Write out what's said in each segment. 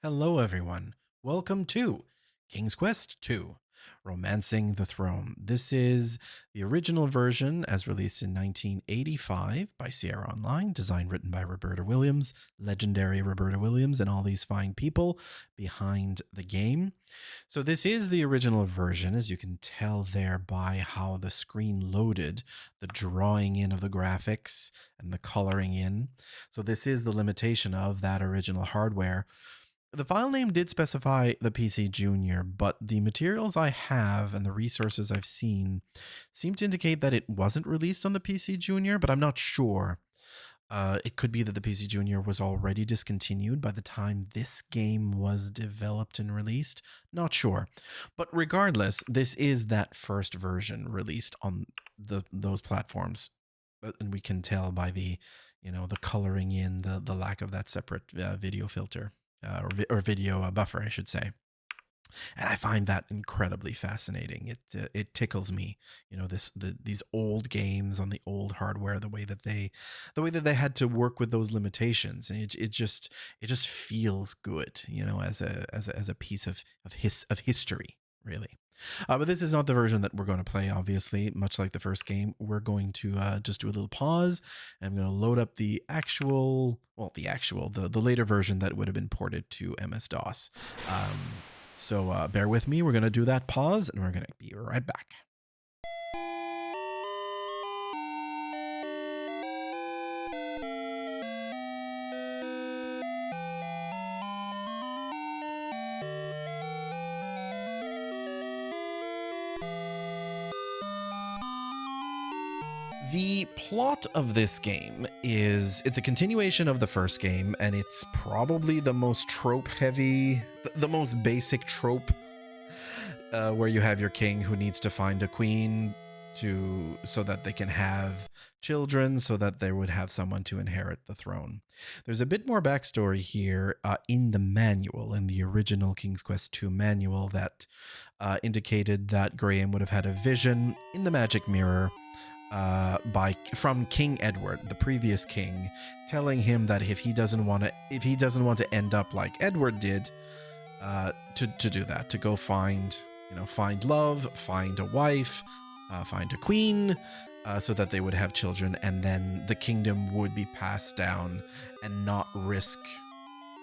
Hello, everyone. Welcome to King's Quest II Romancing the Throne. This is the original version as released in 1985 by Sierra Online, designed written by Roberta Williams, legendary Roberta Williams, and all these fine people behind the game. So, this is the original version, as you can tell there by how the screen loaded, the drawing in of the graphics and the coloring in. So, this is the limitation of that original hardware. The file name did specify the PC Junior, but the materials I have and the resources I've seen seem to indicate that it wasn't released on the PC Junior, but I'm not sure. It could be that the PC Junior was already discontinued by the time this game was developed and released. Not sure. But regardless, this is that first version released on those platforms. And we can tell by the coloring in, the lack of that separate video filter. Or video buffer, I should say, and I find that incredibly fascinating. It tickles me, these old games on the old hardware, the way that they had to work with those limitations, and it just feels good, as a piece of history, really. But this is not the version that we're going to play, obviously. Much like the first game, we're going to just do a little pause. And I'm going to load up the later version that would have been ported to MS-DOS. So bear with me. We're going to do that pause, and we're going to be right back. The plot of this game it's a continuation of the first game, and it's probably the most trope heavy, the most basic trope, where you have your king who needs to find a queen so that they can have children, so that they would have someone to inherit the throne. There's a bit more backstory here in the manual, in the original King's Quest II manual, that indicated that Graham would have had a vision in the magic mirror from King Edward, the previous king, telling him that if he doesn't want to end up like Edward did, to do that, to go find love, find a wife, find a queen, so that they would have children, and then the kingdom would be passed down and not risk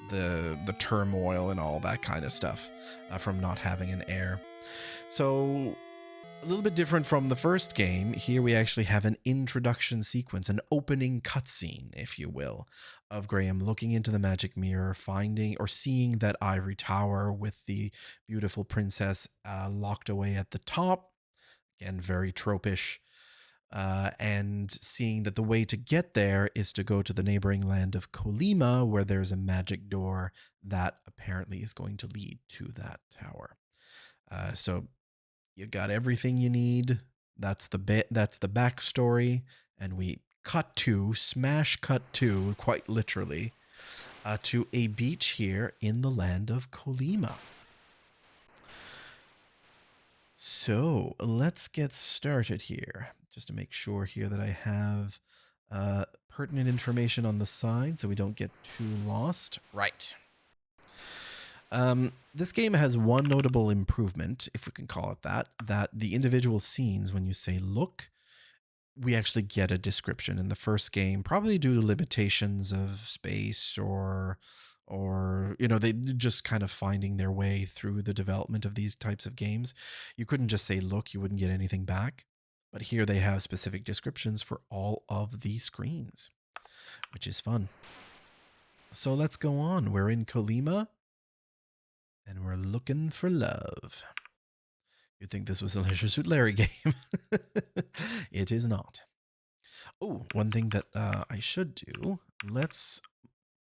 the turmoil and all that kind of stuff from not having an heir. So, a little bit different from the first game, here we actually have an introduction sequence, an opening cutscene, if you will, of Graham looking into the magic mirror, finding or seeing that ivory tower with the beautiful princess locked away at the top. Again, very tropish. And seeing that the way to get there is to go to the neighboring land of Colima, where there's a magic door that apparently is going to lead to that tower. So you got everything you need. That's the backstory, and we smash cut to, quite literally, to a beach here in the land of Colima. So let's get started here, just to make sure here that I have pertinent information on the side so we don't get too lost. Right. This game has one notable improvement, if we can call it that the individual scenes, when you say look, we actually get a description. In the first game, probably due to limitations of space or they just kind of finding their way through the development of these types of games, you couldn't just say look, you wouldn't get anything back. But here they have specific descriptions for all of the screens, which is fun. So let's go on. We're in Colima, and we're looking for love. You'd think this was a Leisure Suit Larry game. It is not. Oh, one thing that I should do, let's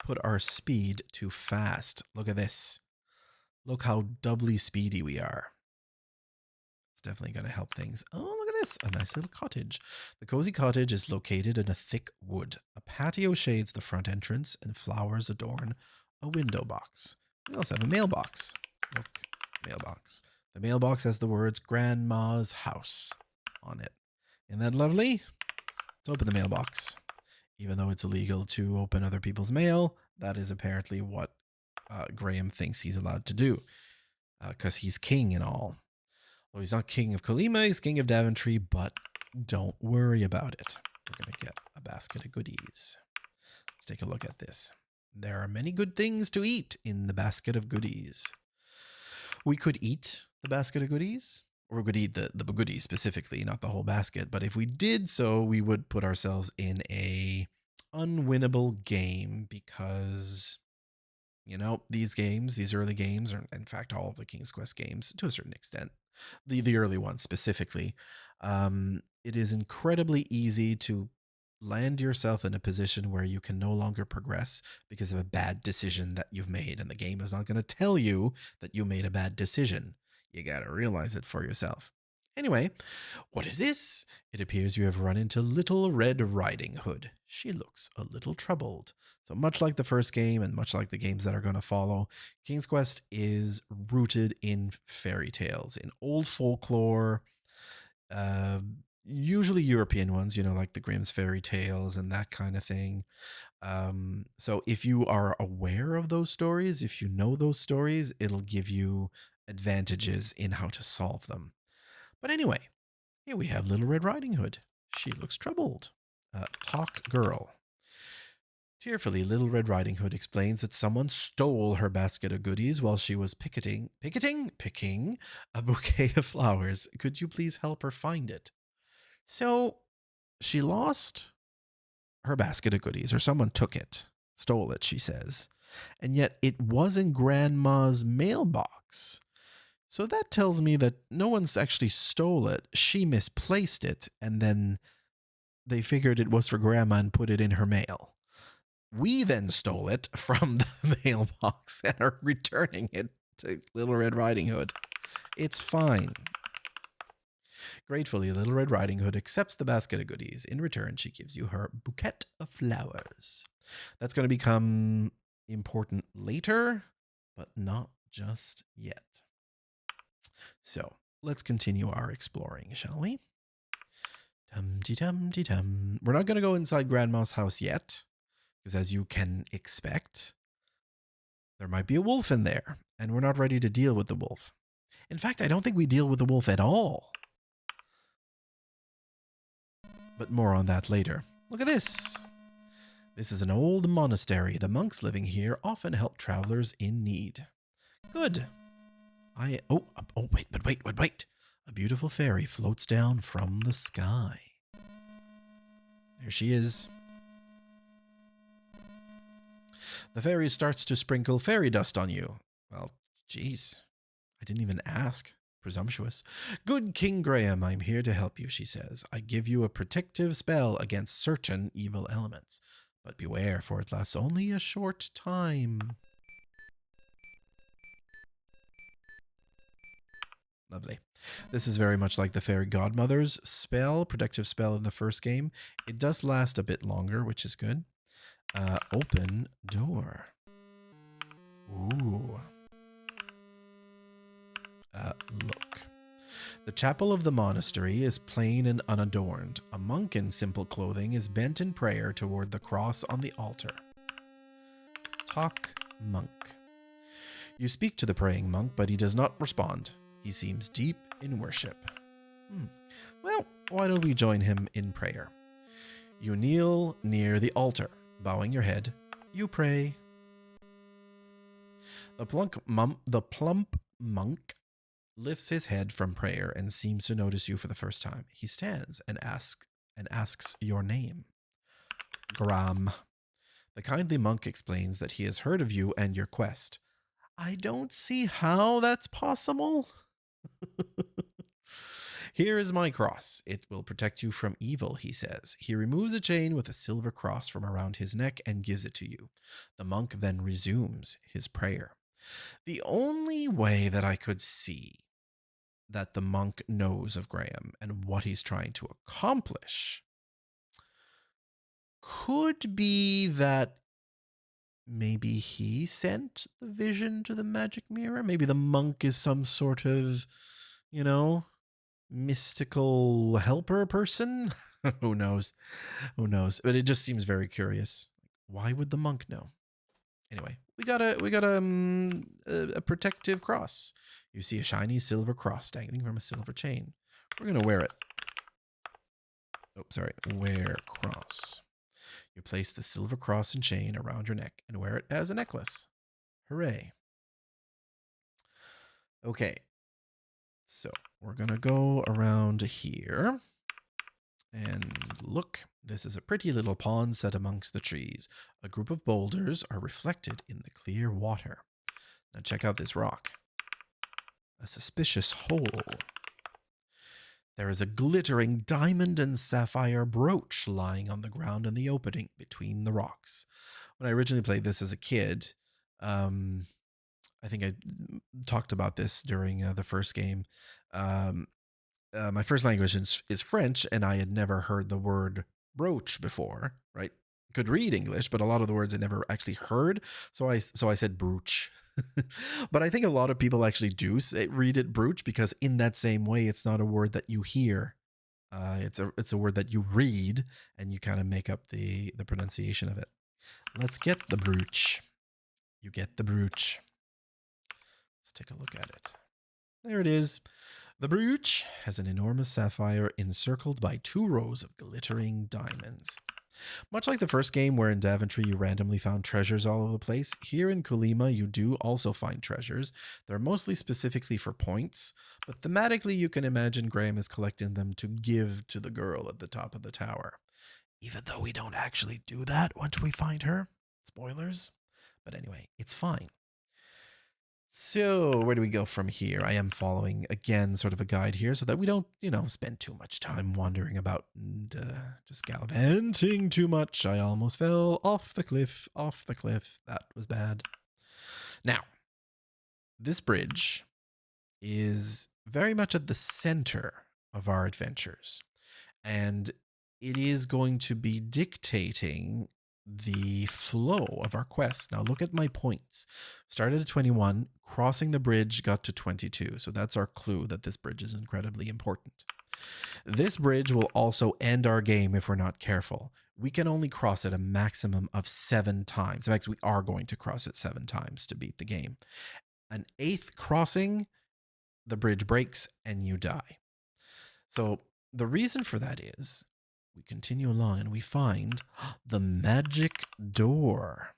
put our speed to fast. Look at this. Look how doubly speedy we are. It's definitely going to help things. Oh, look at this. A nice little cottage. The cozy cottage is located in a thick wood. A patio shades the front entrance, and flowers adorn a window box. We also have a mailbox. Look, mailbox. The mailbox has the words Grandma's House on it. Isn't that lovely? Let's open the mailbox. Even though it's illegal to open other people's mail, that is apparently what Graham thinks he's allowed to do, because he's king and all. Well, he's not king of Colima, he's king of Daventry, but don't worry about it. We're going to get a basket of goodies. Let's take a look at this. There are many good things to eat in the basket of goodies. We could eat the basket of goodies, or we could eat the goodies specifically, not the whole basket. But if we did so, we would put ourselves in a unwinnable game because, you know, these early games, or in fact all of the King's Quest games to a certain extent, the early ones specifically, it is incredibly easy to land yourself in a position where you can no longer progress because of a bad decision that you've made, and the game is not going to tell you that you made a bad decision. You got to realize it for yourself. Anyway, what is this? It appears you have run into Little Red Riding Hood. She looks a little troubled. So much like the first game and much like the games that are going to follow, King's Quest is rooted in fairy tales, in old folklore, usually European ones, you know, like the Grimm's fairy tales and that kind of thing. So if you are aware of those stories, if you know those stories, it'll give you advantages in how to solve them. But anyway, here we have Little Red Riding Hood. She looks troubled. Talk girl. Tearfully, Little Red Riding Hood explains that someone stole her basket of goodies while she was picking a bouquet of flowers. Could you please help her find it? So she lost her basket of goodies, or someone took it, stole it, she says. And yet it was in Grandma's mailbox. So that tells me that no one's actually stole it. She misplaced it, and then they figured it was for Grandma and put it in her mail. We then stole it from the mailbox and are returning it to Little Red Riding Hood. It's fine. Gratefully, Little Red Riding Hood accepts the basket of goodies. In return, she gives you her bouquet of flowers. That's going to become important later, but not just yet. So, let's continue our exploring, shall we? Dum-de-dum-de-dum. We're not going to go inside Grandma's house yet, because as you can expect, there might be a wolf in there, and we're not ready to deal with the wolf. In fact, I don't think we deal with the wolf at all. But more on that later. Look at this. This is an old monastery. The monks living here often help travelers in need. Good. Wait. A beautiful fairy floats down from the sky. There she is. The fairy starts to sprinkle fairy dust on you. Well, geez. I didn't even ask. Presumptuous. Good King Graham, I'm here to help you, she says. I give you a protective spell against certain evil elements. But beware, for it lasts only a short time. Lovely. This is very much like the Fairy Godmother's spell, protective spell in the first game. It does last a bit longer, which is good. Open door. Ooh. Look. The chapel of the monastery is plain and unadorned. A monk in simple clothing is bent in prayer toward the cross on the altar. Talk monk. You speak to the praying monk, but he does not respond. He seems deep in worship. Well, why don't we join him in prayer? You kneel near the altar, bowing your head. You pray. The plump monk lifts his head from prayer and seems to notice you for the first time. He stands and asks your name. Gram. The kindly monk explains that he has heard of you and your quest. I don't see how that's possible. Here is my cross. It will protect you from evil, he says. He removes a chain with a silver cross from around his neck and gives it to you. The monk then resumes his prayer. The only way that I could see that the monk knows of Graham and what he's trying to accomplish could be that maybe he sent the vision to the magic mirror. Maybe the monk is some sort of, you know, mystical helper person. Who knows? Who knows? But it just seems very curious. Why would the monk know? Anyway, we got a protective cross. You see a shiny silver cross dangling from a silver chain. We're going to wear it. Oh, sorry. Wear cross. You place the silver cross and chain around your neck and wear it as a necklace. Hooray. Okay. So we're going to go around here and look. This is a pretty little pond set amongst the trees. A group of boulders are reflected in the clear water. Now check out this rock. A suspicious hole. There is a glittering diamond and sapphire brooch lying on the ground in the opening between the rocks. When I originally played this as a kid, I think I talked about this during the first game. My first language is French, and I had never heard the word brooch before, right? Could read English, but a lot of the words I never actually heard. So I said brooch. But I think a lot of people actually do read it brooch, because in that same way, it's not a word that you hear. It's a word that you read, and you kind of make up the pronunciation of it. Let's get the brooch. You get the brooch. Let's take a look at it. There it is. The brooch has an enormous sapphire encircled by 2 rows of glittering diamonds. Much like the first game, where in Daventry you randomly found treasures all over the place, here in Kolyma you do also find treasures. They're mostly specifically for points, but thematically you can imagine Graham is collecting them to give to the girl at the top of the tower. Even though we don't actually do that once we find her. Spoilers. But anyway, it's fine. So where do we go from here? I am following, again, sort of a guide here so that we don't, spend too much time wandering about and just gallivanting too much. I almost fell off the cliff. That was bad. Now, this bridge is very much at the center of our adventures, and it is going to be dictating the flow of our quest. Now look at my points. Started at 21, crossing the bridge got to 22. So that's our clue that this bridge is incredibly important. This bridge will also end our game if we're not careful. We can only cross it a maximum of 7 times. In fact, we are going to cross it 7 times to beat the game. An 8th crossing, the bridge breaks and you die. So the reason for that is, we continue along and we find the magic door.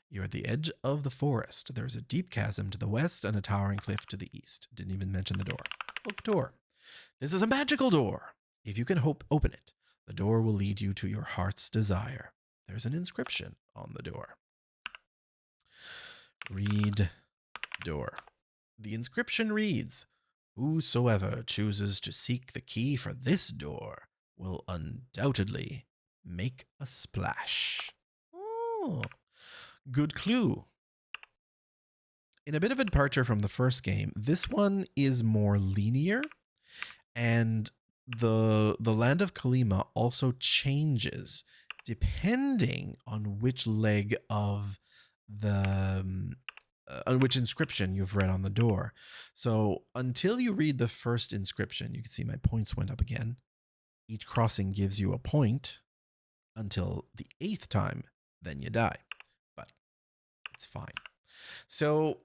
You're at the edge of the forest. There's a deep chasm to the west and a towering cliff to the east. Didn't even mention the door. Look, door. This is a magical door. If you can open it, the door will lead you to your heart's desire. There's an inscription on the door. Read door. The inscription reads, "Whosoever chooses to seek the key for this door will undoubtedly make a splash." Oh, good clue. In a bit of a departure from the first game, this one is more linear, and the land of Kolyma also changes depending on which leg of the on which inscription you've read on the door. So until you read the first inscription, you can see my points went up again. Each crossing gives you a point until the 8th time, then you die. But it's fine. So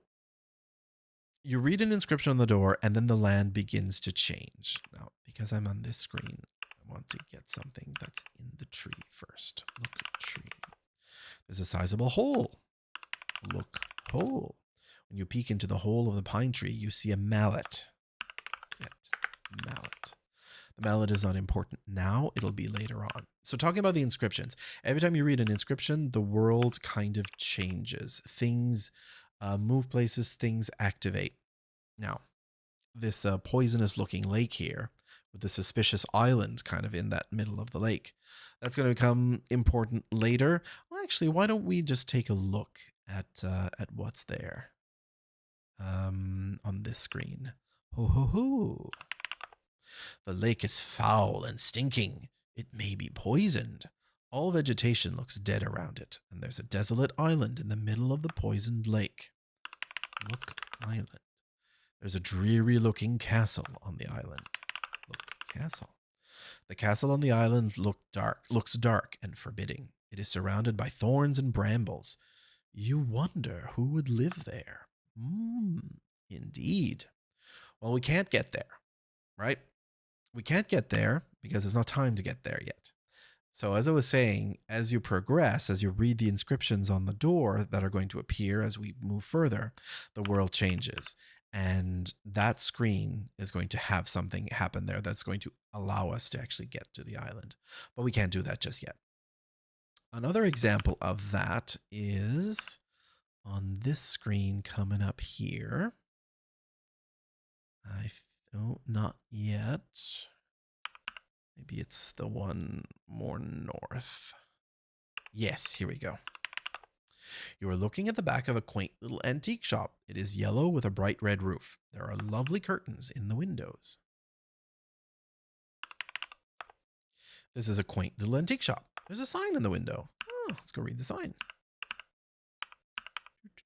you read an inscription on the door, and then the land begins to change. Now, because I'm on this screen, I want to get something that's in the tree first. Look, tree. There's a sizable hole. Look, hole. When you peek into the hole of the pine tree, you see a mallet. Get mallet. The mallet is not important now. It'll be later on. So talking about the inscriptions, every time you read an inscription, the world kind of changes. Things move places, things activate. Now, this poisonous looking lake here with the suspicious island kind of in that middle of the lake, that's going to become important later. Well, actually, why don't we just take a look at what's there on this screen. Ho, ho, ho. The lake is foul and stinking. It may be poisoned. All vegetation looks dead around it, and there's a desolate island in the middle of the poisoned lake. Look, island. There's a dreary-looking castle on the island. Look, castle. The castle on the island looks dark and forbidding. It is surrounded by thorns and brambles. You wonder who would live there. Indeed. Well, we can't get there, right? We can't get there because there's not time to get there yet. So as I was saying, as you progress, as you read the inscriptions on the door that are going to appear as we move further, the world changes. And that screen is going to have something happen there that's going to allow us to actually get to the island. But we can't do that just yet. Another example of that is on this screen coming up here. Oh, not yet. Maybe it's the one more north. Yes, here we go. You are looking at the back of a quaint little antique shop. It is yellow with a bright red roof. There are lovely curtains in the windows. This is a quaint little antique shop. There's a sign in the window. Oh, let's go read the sign.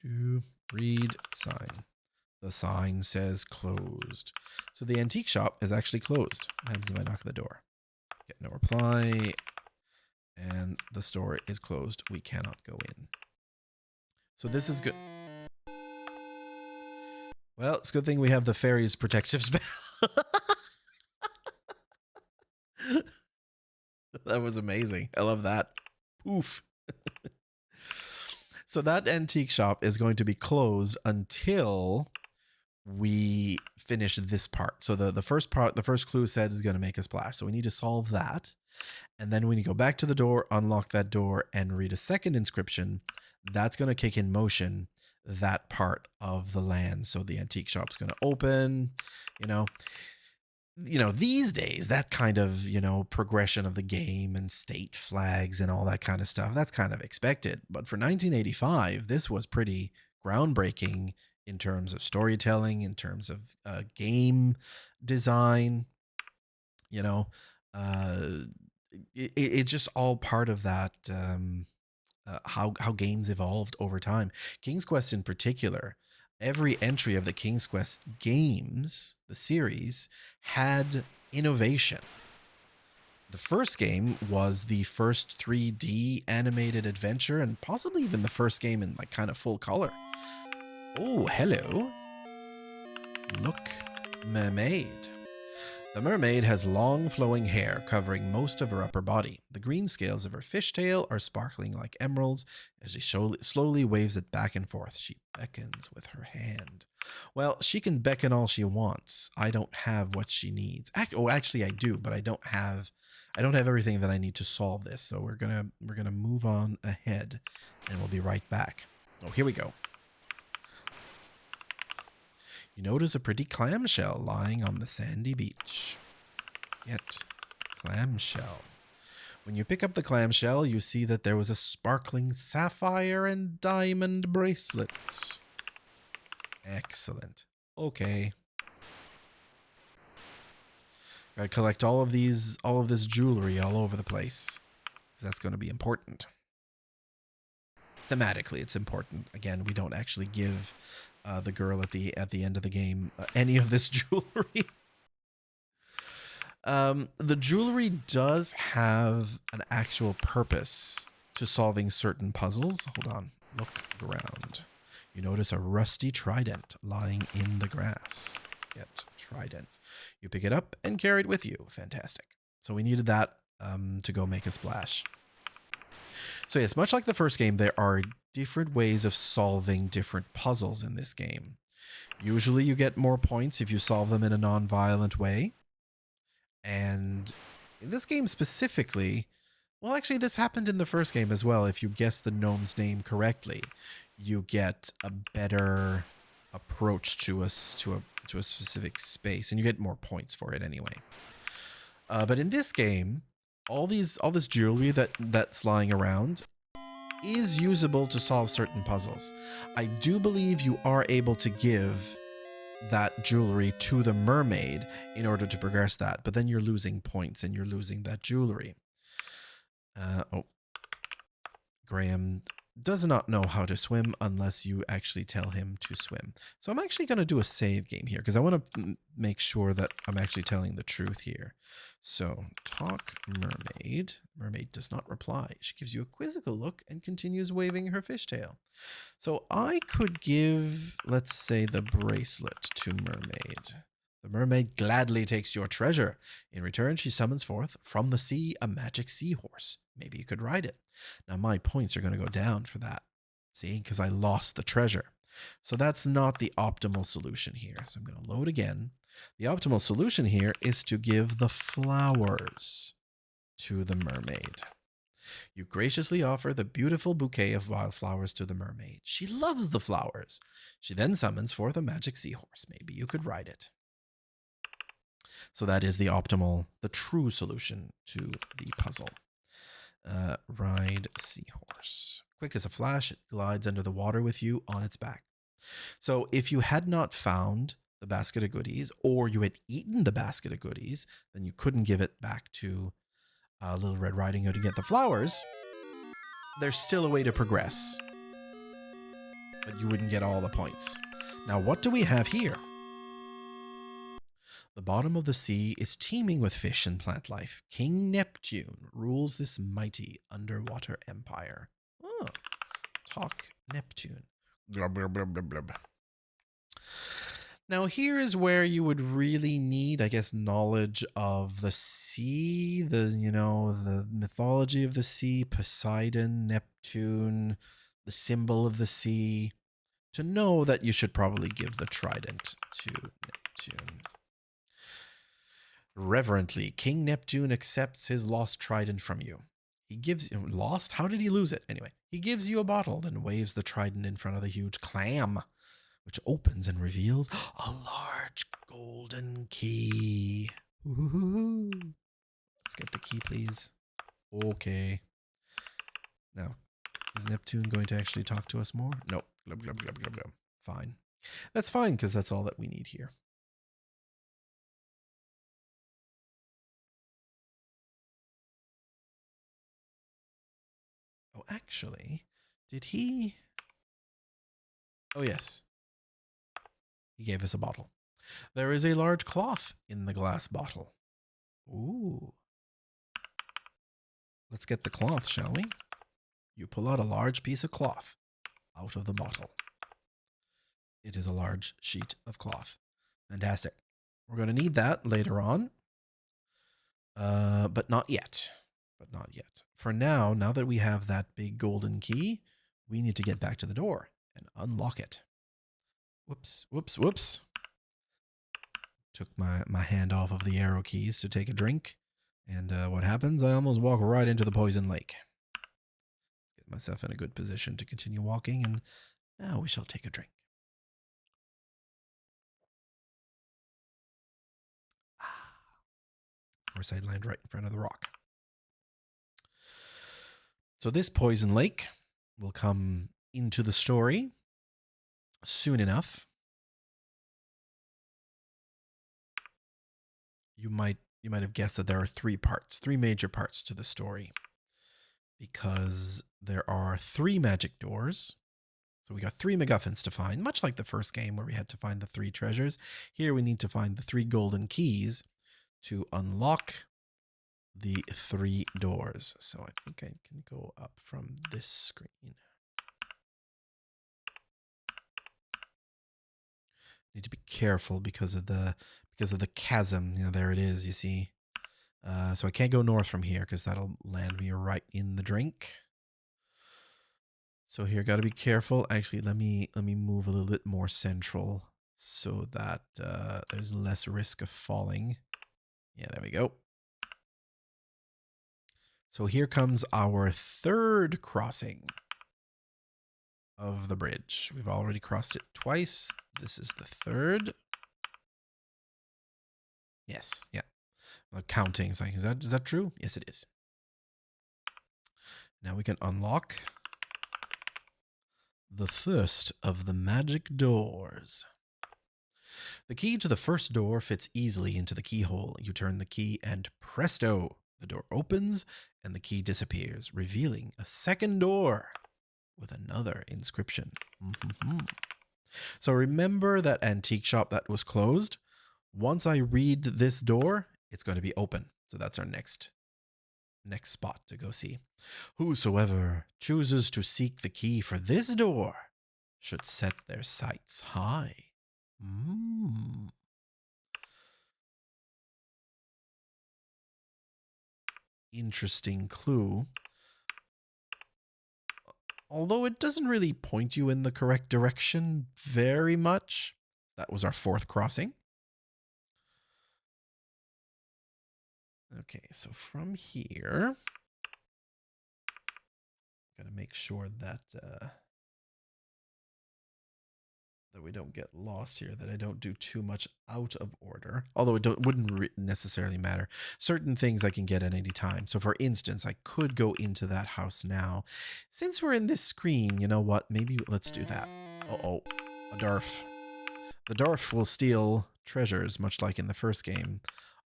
Read sign. The sign says closed. So the antique shop is actually closed. What happens if I knock at the door? Get no reply. And the store is closed. We cannot go in. So this is good. Well, it's a good thing we have the fairy's protective spell. That was amazing. I love that. Poof. So that antique shop is going to be closed until we finish this part. So the first part, the first clue said is going to make a splash. So we need to solve that. And then when you go back to the door, unlock that door and read a second inscription, that's going to kick in motion that part of the land. So the antique shop's going to open, you know, these days, that kind of, progression of the game and state flags and all that kind of stuff, that's kind of expected. But for 1985, this was pretty groundbreaking in terms of storytelling, in terms of game design, it's just all part of that, how games evolved over time. King's Quest in particular, every entry of the King's Quest games, the series, had innovation. The first game was the first 3D animated adventure and possibly even the first game in like kind of full color. Oh, hello. Look, mermaid. The mermaid has long flowing hair covering most of her upper body. The green scales of her fishtail are sparkling like emeralds as she slowly waves it back and forth. She beckons with her hand. Well, she can beckon all she wants. I don't have what she needs. Actually I do, but I don't have everything that I need to solve this. So we're gonna move on ahead and we'll be right back. Oh, here we go. You notice a pretty clamshell lying on the sandy beach. Get clamshell. When you pick up the clamshell, you see that there was a sparkling sapphire and diamond bracelet. Excellent. Okay. Gotta collect all of this jewelry all over the place, because that's going to be important. Thematically, it's important. Again, we don't actually give the girl at the end of the game any of this jewelry. The jewelry does have an actual purpose to solving certain puzzles. Hold on. Look around. You notice a rusty trident lying in the grass. Get trident. You pick it up and carry it with you. Fantastic. So we needed that to go make a splash. So yes, much like the first game, there are different ways of solving different puzzles in this game. Usually you get more points if you solve them in a non-violent way. And in this game specifically, well, actually this happened in the first game as well. If you guess the gnome's name correctly, you get a better approach to a specific space, and you get more points for it anyway. But in this game, all this jewelry that's lying around is usable to solve certain puzzles. I do believe you are able to give that jewelry to the mermaid in order to progress that, but then you're losing points and you're losing that jewelry. Oh, Graham does not know how to swim unless you actually tell him to swim. So I'm actually going to do a save game here because I want to make sure that I'm actually telling the truth here. So talk mermaid. Mermaid does not reply. She gives you a quizzical look and continues waving her fishtail. So I could give, let's say, the bracelet to mermaid. The mermaid gladly takes your treasure. In return, she summons forth from the sea a magic seahorse. Maybe you could ride it. Now, my points are going to go down for that. See, because I lost the treasure. So that's not the optimal solution here. So I'm going to load again. The optimal solution here is to give the flowers to the mermaid. You graciously offer the beautiful bouquet of wildflowers to the mermaid. She loves the flowers. She then summons forth a magic seahorse. Maybe you could ride it. So that is the optimal, the true solution to the puzzle. Ride seahorse. Quick as a flash, it glides under the water with you on its back. So if you had not found the basket of goodies, or you had eaten the basket of goodies, then you couldn't give it back to Little Red Riding Hood to get the flowers. There's still a way to progress, but you wouldn't get all the points. Now, what do we have here? The bottom of the sea is teeming with fish and plant life. King Neptune rules this mighty underwater empire. Oh, talk Neptune. Blub, blub, blub, blub, blub. Now, here is where you would really need, I guess, knowledge of the sea, the mythology of the sea, Poseidon, Neptune, the symbol of the sea, to know that you should probably give the trident to Neptune. Reverently, King Neptune accepts his lost trident from you. He gives you lost? How did he lose it? Anyway, he gives you a bottle, then waves the trident in front of the huge clam, which opens and reveals a large golden key. Ooh. Let's get the key, please. Okay. Now, is Neptune going to actually talk to us more? No. Glub, glub, glub, glub, glub. Fine. That's fine, because that's all that we need here. Oh, actually, did he? Oh, yes. He gave us a bottle. There is a large cloth in the glass bottle. Ooh. Let's get the cloth, shall we? You pull out a large piece of cloth out of the bottle. It is a large sheet of cloth. Fantastic. We're going to need that later on. But not yet. For now that we have that big golden key, we need to get back to the door and unlock it. Whoops, whoops, whoops. Took my hand off of the arrow keys to take a drink. And what happens? I almost walk right into the poison lake. Get myself in a good position to continue walking, and now we shall take a drink. Of course, I land right in front of the rock. So this poison lake will come into the story soon enough. You might have guessed that there are three major parts to the story, because there are 3 magic doors. So we got 3 MacGuffins to find, much like the first game where we had to find the 3 treasures. Here we need to find the 3 golden keys to unlock the 3 doors. So I think I can go up from this screen. Need to be careful because of the chasm. There it is, you see. So I can't go north from here because that'll land me right in the drink. So here, got to be careful. Actually, let me move a little bit more central so that there's less risk of falling. Yeah, there we go. So here comes our 3rd crossing of the bridge. We've already crossed it twice. This is the 3rd. Yes, yeah. I'm counting. It's like, is that true? Yes, it is. Now we can unlock the first of the magic doors. The key to the first door fits easily into the keyhole. You turn the key and presto, the door opens and the key disappears, revealing a second door. with another inscription. So remember that antique shop that was closed? Once I read this door, it's going to be open. So that's our next spot to go see. Whosoever chooses to seek the key for this door should set their sights high. Interesting clue. Although it doesn't really point you in the correct direction very much. That was our fourth crossing. Okay, so from here, gotta make sure that that we don't get lost here, that I don't do too much out of order. Although it wouldn't necessarily matter. Certain things I can get at any time. So for instance, I could go into that house now. Since we're in this screen, you know what? Maybe let's do that. Uh-oh, a dwarf. The dwarf will steal treasures, much like in the first game.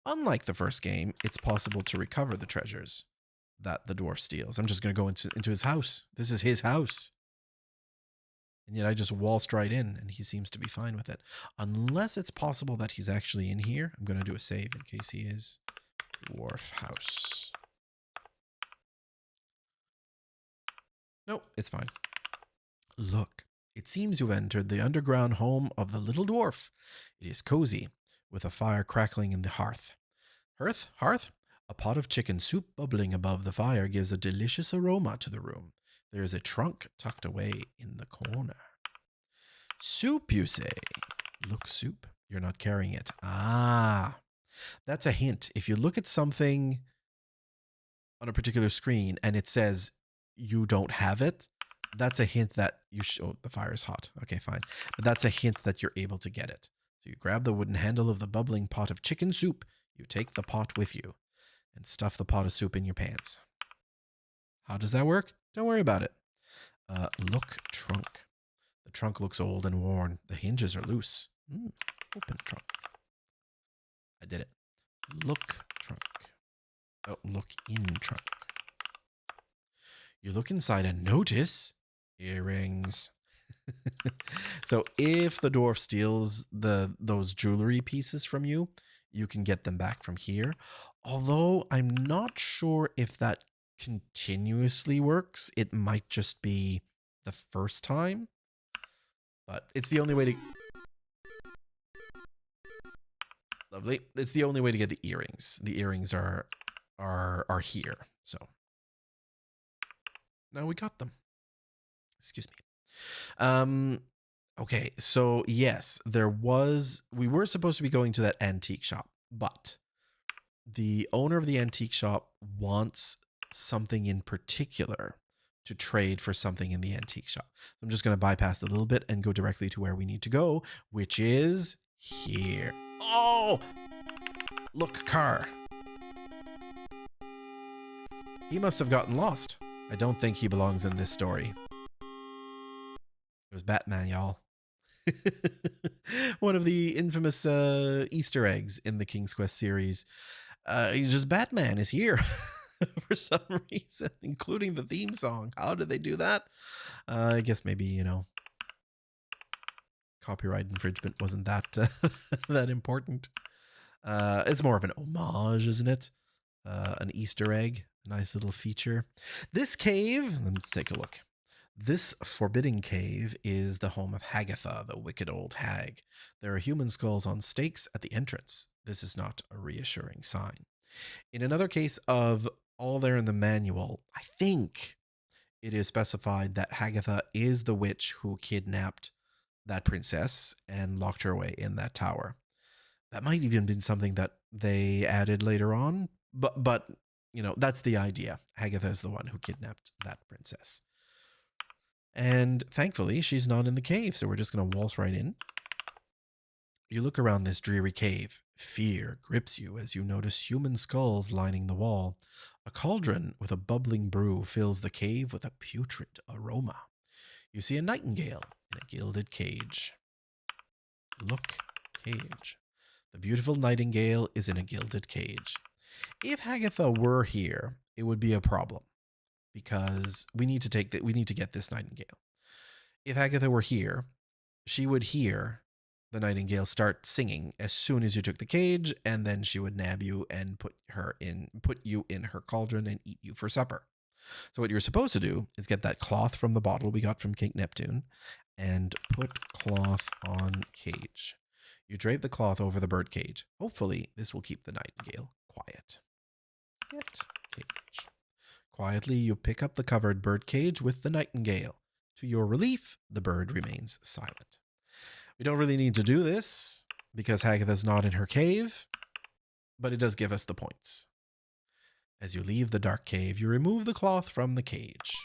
Unlike the first game, it's possible to recover the treasures that the dwarf steals. I'm just going to go into his house. This is his house. And yet I just waltzed right in, and he seems to be fine with it. Unless it's possible that he's actually in here. I'm going to do a save in case he is. Dwarf house. Nope, it's fine. Look, it seems you've entered the underground home of the little dwarf. It is cozy, with a fire crackling in the hearth. Hearth? A pot of chicken soup bubbling above the fire gives a delicious aroma to the room. There is a trunk tucked away in the corner. Soup, you say? Look, soup. You're not carrying it. Ah, that's a hint. If you look at something on a particular screen and it says you don't have it, that's a hint that you should. Oh, the fire is hot. Okay, fine. But that's a hint that you're able to get it. So you grab the wooden handle of the bubbling pot of chicken soup. You take the pot with you and stuff the pot of soup in your pants. How does that work? Don't worry about it. Look, trunk. The trunk looks old and worn. The hinges are loose. Open trunk. I did it. Look, trunk. Oh, look in trunk. You look inside and notice earrings. So if the dwarf steals those jewelry pieces from you, you can get them back from here. Although I'm not sure if that continuously works. It might just be the first time. But it's the only way to... Lovely. It's the only way to get the earrings. The earrings are here. So now we got them. Excuse me. Okay, so yes, we were supposed to be going to that antique shop, but the owner of the antique shop wants something in particular to trade for something in the antique shop. So I'm just going to bypass a little bit and go directly to where we need to go, which is here. Oh, look, car. He must have gotten lost. I don't think he belongs in this story. It was Batman, y'all. One of the infamous Easter eggs in the King's Quest series. Just Batman is here for some reason, including the theme song. How did they do that? I guess maybe, copyright infringement wasn't that that important. It's more of an homage, isn't it? An Easter egg, a nice little feature. This cave, let's take a look. This forbidding cave is the home of Hagatha, the wicked old hag. There are human skulls on stakes at the entrance. This is not a reassuring sign. In another case of all there in the manual, I think it is specified that Hagatha is the witch who kidnapped that princess and locked her away in that tower. That might even been something that they added later on, but that's the idea. Hagatha is the one who kidnapped that princess. And thankfully, she's not in the cave, so we're just going to waltz right in. You look around this dreary cave. Fear grips you as you notice human skulls lining the wall. A cauldron with a bubbling brew fills the cave with a putrid aroma. You see a nightingale in a gilded cage. Look, cage. The beautiful nightingale is in a gilded cage. If Hagatha were here, it would be a problem. because we need to get this nightingale. If Agatha were here, she would hear the nightingale start singing as soon as you took the cage, and then she would nab you and put you in her cauldron and eat you for supper. So what you're supposed to do is get that cloth from the bottle we got from King Neptune and put cloth on cage. You drape the cloth over the bird cage. Hopefully, this will keep the nightingale quiet. Get cage. Quietly, you pick up the covered bird cage with the nightingale. To your relief, the bird remains silent. We don't really need to do this because Hagatha's not in her cave, but it does give us the points. As you leave the dark cave, you remove the cloth from the cage.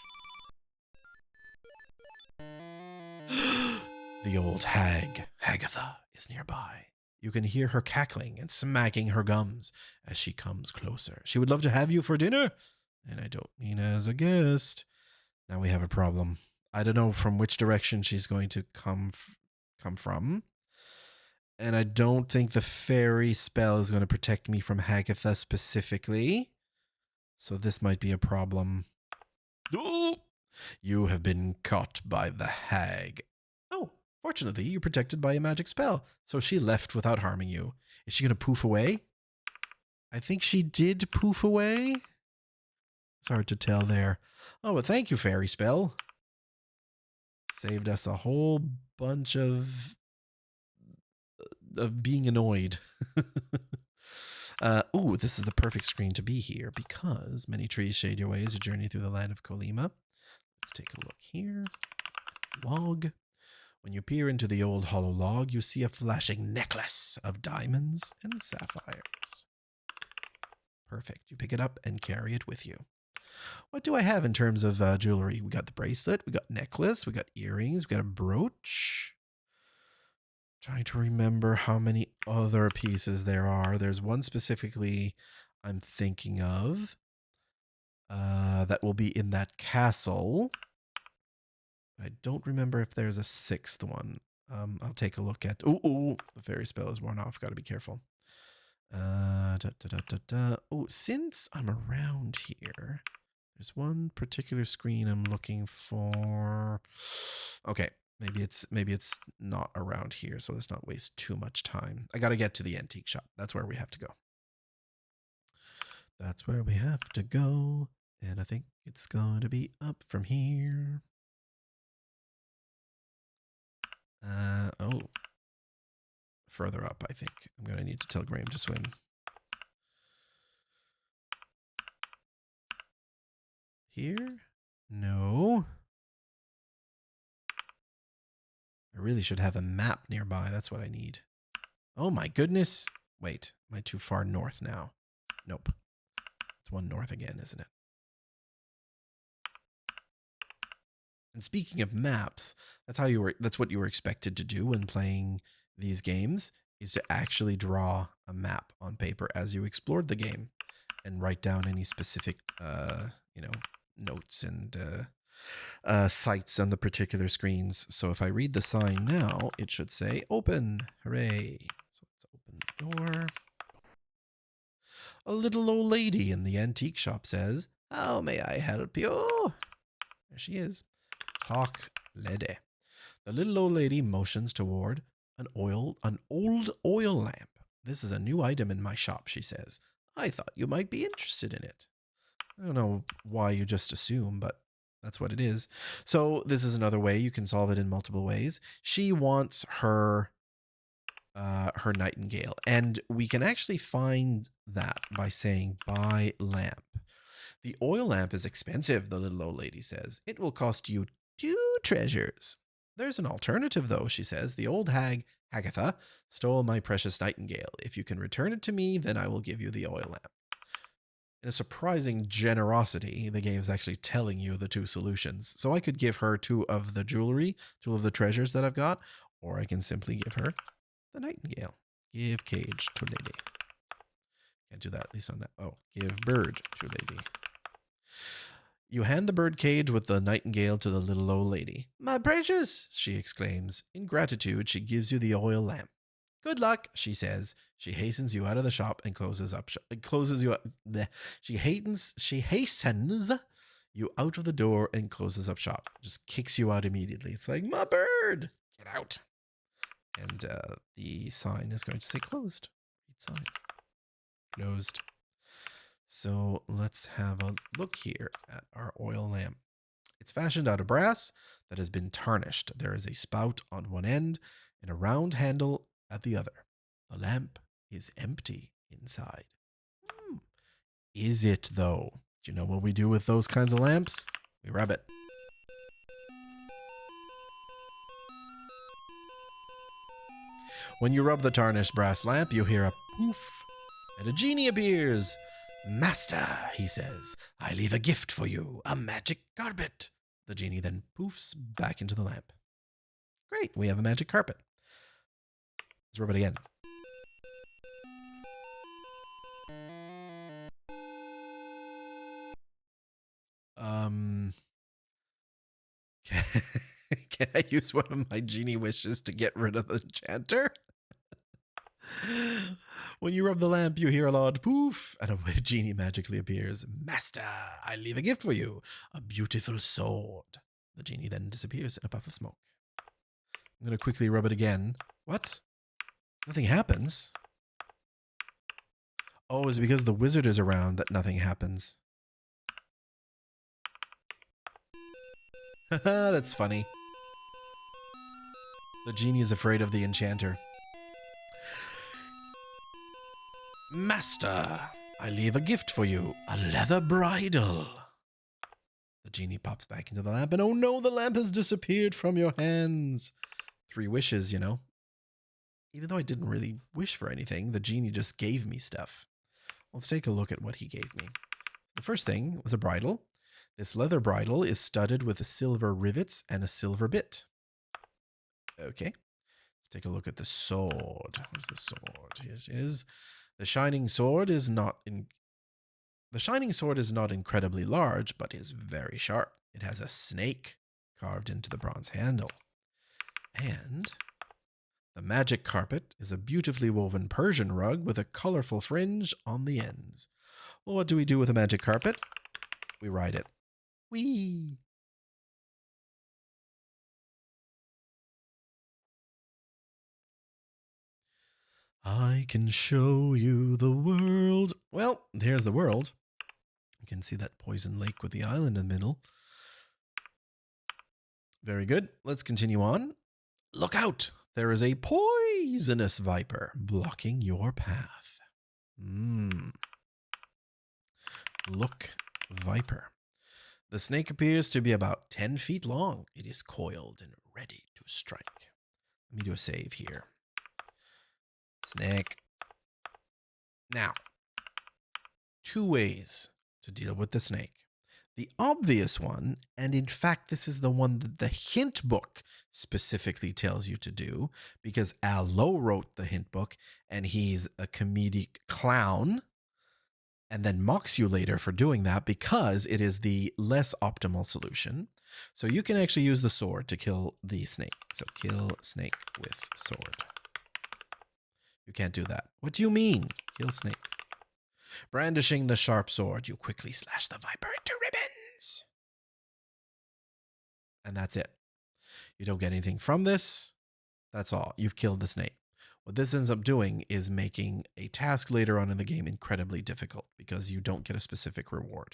The old hag, Hagatha, is nearby. You can hear her cackling and smacking her gums as she comes closer. She would love to have you for dinner, and I don't mean as a guest. Now we have a problem. I don't know from which direction she's going to come from. And I don't think the fairy spell is going to protect me from Hagatha specifically. So this might be a problem. Oh, you have been caught by the hag. Oh, fortunately, you're protected by a magic spell, so she left without harming you. Is she going to poof away? I think she did poof away. It's hard to tell there. Oh, but thank you, fairy spell. Saved us a whole bunch of being annoyed. Ooh, this is the perfect screen to be here because many trees shade your way as you journey through the land of Kolima. Let's take a look here. Log. When you peer into the old hollow log, you see a flashing necklace of diamonds and sapphires. Perfect. You pick it up and carry it with you. What do I have in terms of jewelry? We got the bracelet, we got necklace, we got earrings, we got a brooch. Trying to remember how many other pieces there are. There's one specifically I'm thinking of that will be in that castle. I don't remember if there's a sixth one. I'll take a look at. Oh, the fairy spell is worn off. Got to be careful. Oh, since I'm around here, there's one particular screen I'm looking for. Okay. Maybe it's not around here, so let's not waste too much time. I got to get to the antique shop. That's where we have to go. That's where we have to go, and I think it's going to be up from here. Oh. Further up, I think. I'm going to need to tell Graham to swim. Here? No. I really should have a map nearby. That's what I need. Oh my goodness. Wait, am I too far north now? Nope. It's one north again, isn't it? And speaking of maps, that's what you were expected to do when playing these games, is to actually draw a map on paper as you explored the game and write down any specific notes and sites on the particular screens. So if I read the sign now, it should say open. Hooray. So let's open the door. A little old lady in the antique shop says, "How may I help you?" There she is. Talk lady. The little old lady motions toward an old oil lamp. "This is a new item in my shop," she says. "I thought you might be interested in it." I don't know why you just assume, but that's what it is. So this is another way you can solve it in multiple ways. She wants her nightingale, and we can actually find that by saying buy lamp. "The oil lamp is expensive," the little old lady says. "It will cost you 2 treasures. "There's an alternative, though," she says. "The old hag, Hagatha, stole my precious nightingale. If you can return it to me, then I will give you the oil lamp." In a surprising generosity, the game is actually telling you the 2 solutions. So I could give her 2 of the jewelry, 2 of the treasures that I've got, or I can simply give her the nightingale. Give cage to lady. Can't do that, at least on that. Oh, give bird to lady. You hand the bird cage with the nightingale to the little old lady. "My precious!" she exclaims. In gratitude, she gives you the oil lamp. "Good luck," she says. She hastens you out of the shop and closes you up. She hastens you out of the door and closes up shop. Just kicks you out immediately. It's like, my bird, get out. And the sign is going to say closed. Sign. Closed. So let's have a look here at our oil lamp. It's fashioned out of brass that has been tarnished. There is a spout on one end and a round handle at the other. The lamp is empty inside. Is it, though? Do you know what we do with those kinds of lamps? We rub it. When you rub the tarnished brass lamp, you hear a poof, and a genie appears. Master, he says, I leave a gift for you, a magic carpet. The genie then poofs back into the lamp. Great, we have a magic carpet. Let's rub it again. Can I use one of my genie wishes to get rid of the enchanter? When you rub the lamp, you hear a loud poof, and a genie magically appears. Master, I leave a gift for you, a beautiful sword. The genie then disappears in a puff of smoke. I'm going to quickly rub it again. What? Nothing happens? Oh, is it because the wizard is around that nothing happens? Haha, that's funny. The genie is afraid of the enchanter. Master, I leave a gift for you, a leather bridle. The genie pops back into the lamp, and oh no, the lamp has disappeared from your hands. 3 wishes, you know. Even though I didn't really wish for anything, the genie just gave me stuff. Let's take a look at what he gave me. The first thing was a bridle. This leather bridle is studded with silver rivets and a silver bit. Okay. Let's take a look at the sword. Where's the sword? Here it is. The shining sword is not incredibly large, but is very sharp. It has a snake carved into the bronze handle. And the magic carpet is a beautifully woven Persian rug with a colorful fringe on the ends. Well, what do we do with a magic carpet? We ride it. Whee! I can show you the world. Well, here's the world. You can see that poison lake with the island in the middle. Very good. Let's continue on. Look out! There is a poisonous viper blocking your path. Look, viper. The snake appears to be about 10 feet long. It is coiled and ready to strike. Let me do a save here. Snake. Now, 2 ways to deal with the snake. The obvious one, and in fact this is the one that the hint book specifically tells you to do, because Al Lowe wrote the hint book, and he's a comedic clown, and then mocks you later for doing that because it is the less optimal solution. So you can actually use the sword to kill the snake. So kill snake with sword. You can't do that. What do you mean? Kill snake. Brandishing the sharp sword, you quickly slash the viper into ribbons. And that's it. You don't get anything from this. That's all. You've killed the snake. What this ends up doing is making a task later on in the game incredibly difficult because you don't get a specific reward.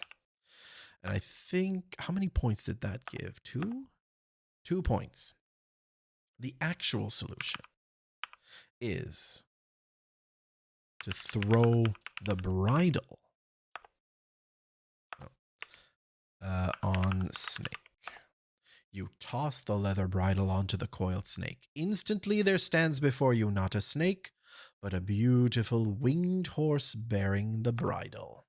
And I think, how many points did that give? 2? 2 points. The actual solution is to throw the bridle on snake. You toss the leather bridle onto the coiled snake. Instantly there stands before you not a snake, but a beautiful winged horse bearing the bridle.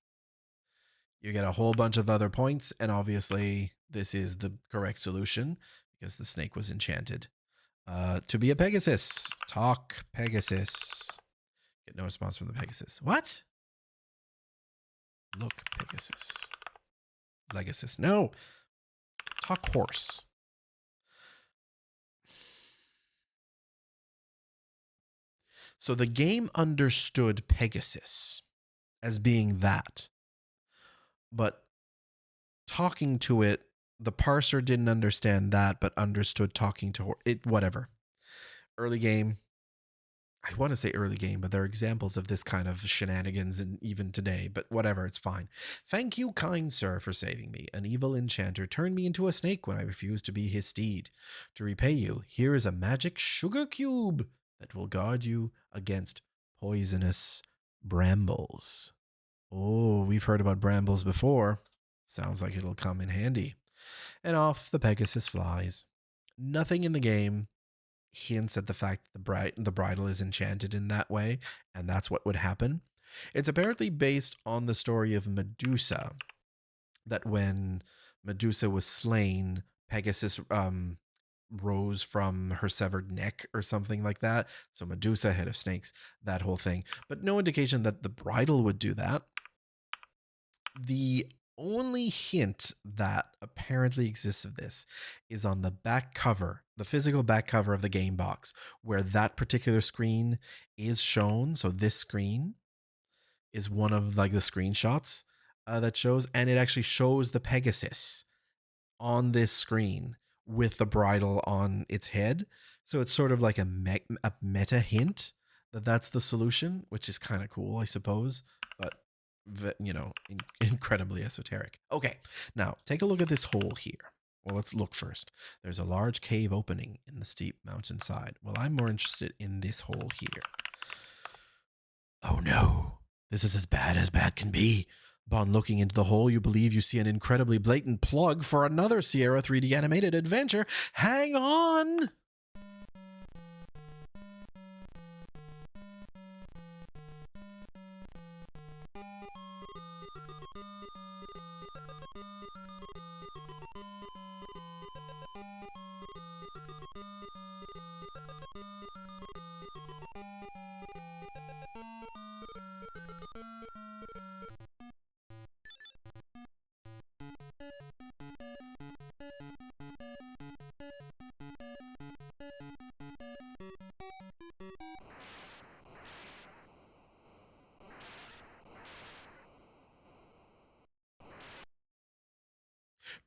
You get a whole bunch of other points, and obviously this is the correct solution because the snake was enchanted to be a Pegasus. Talk Pegasus. Get no response from the Pegasus. What? Look, Pegasus. Legasus. No. Talk horse. So the game understood Pegasus as being that. But talking to it, the parser didn't understand that, but understood talking to it. Whatever. Early game. I want to say early game, but there are examples of this kind of shenanigans and even today, but whatever, it's fine. Thank you, kind sir, for saving me. An evil enchanter turned me into a snake when I refused to be his steed. To repay you, here is a magic sugar cube that will guard you against poisonous brambles. Oh, we've heard about brambles before. Sounds like it'll come in handy. And off the Pegasus flies. Nothing in the game hints at the fact that the bridle is enchanted in that way, and that's what would happen. It's apparently based on the story of Medusa, that when Medusa was slain, Pegasus rose from her severed neck or something like that. So Medusa, head of snakes, that whole thing. But no indication that the bridle would do that. The only hint that apparently exists of this is on the back cover, the physical back cover of the game box, where that particular screen is shown. So this screen is one of like the screenshots that shows, and it actually shows the Pegasus on this screen with the bridle on its head. So it's sort of like a meta hint that that's the solution, which is kind of cool, I suppose. But incredibly esoteric. Okay, now take a look at this hole here. Well, let's look first. There's a large cave opening in the steep mountainside. Well, I'm more interested in this hole here. Oh no, this is as bad can be. Upon looking into the hole, you believe you see an incredibly blatant plug for another Sierra 3D animated adventure. Hang on!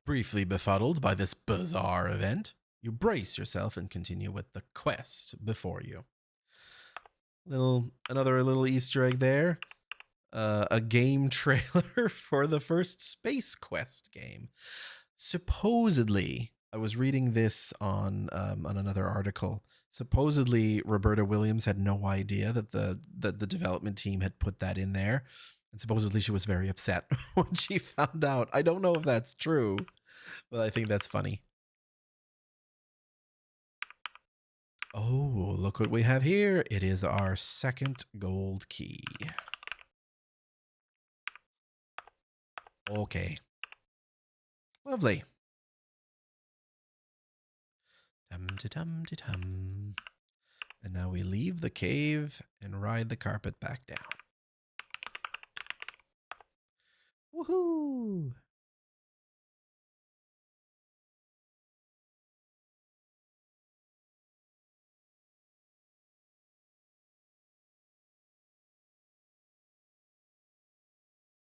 Briefly befuddled by this bizarre event, you brace yourself and continue with the quest before you. Another little Easter egg there. A game trailer for the first Space Quest game. Supposedly, I was reading this on another article. Supposedly, Roberta Williams had no idea that the development team had put that in there. And supposedly she was very upset when she found out. I don't know if that's true, but I think that's funny. Oh, look what we have here. It is our second gold key. Okay. Lovely. Dum-de-dum-de-dum. And now we leave the cave and ride the carpet back down. Woohoo!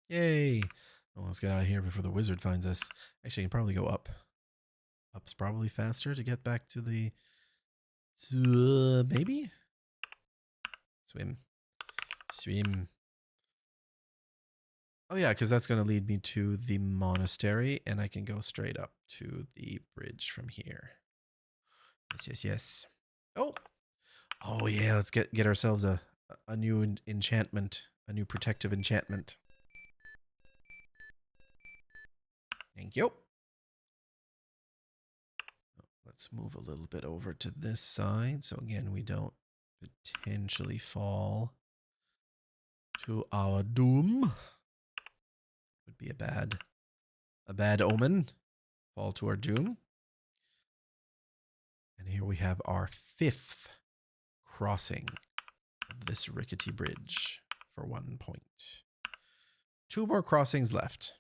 Yay! Well, let's get out of here before the wizard finds us. Actually, I can probably go up. Up's probably faster to get back to the... maybe? Swim. Swim. Oh yeah, because that's going to lead me to the monastery, and I can go straight up to the bridge from here. Yes, yes, yes. Oh! Oh yeah, let's get ourselves a new enchantment. A new protective enchantment. Thank you. Let's move a little bit over to this side. So again, we don't potentially fall to our doom. Would be a bad omen. Fall to our doom. And here we have our 5th crossing of this rickety bridge for 1 point. 2 more crossings left.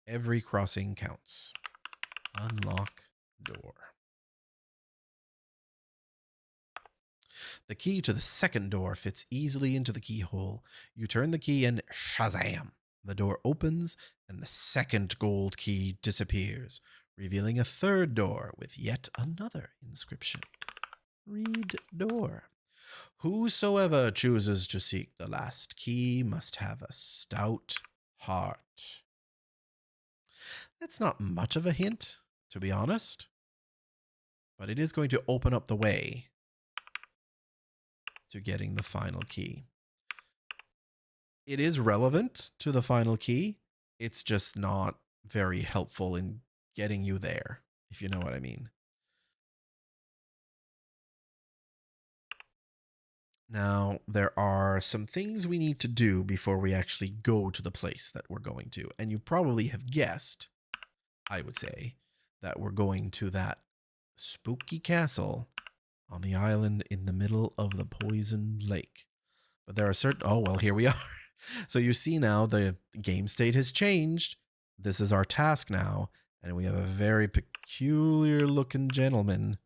Every crossing counts. Unlock door. The key to the second door fits easily into the keyhole. You turn the key and shazam! The door opens, and the second gold key disappears, revealing a third door with yet another inscription. Read door. Whosoever chooses to seek the last key must have a stout heart. That's not much of a hint, to be honest, but it is going to open up the way to getting the final key. It is relevant to the final key. It's just not very helpful in getting you there, if you know what I mean. Now, there are some things we need to do before we actually go to the place that we're going to. And you probably have guessed, I would say, that we're going to that spooky castle on the island in the middle of the poisoned lake. But there are certain... Oh, well, here we are. So you see now the game state has changed. This is our task now. And we have a very peculiar looking gentleman.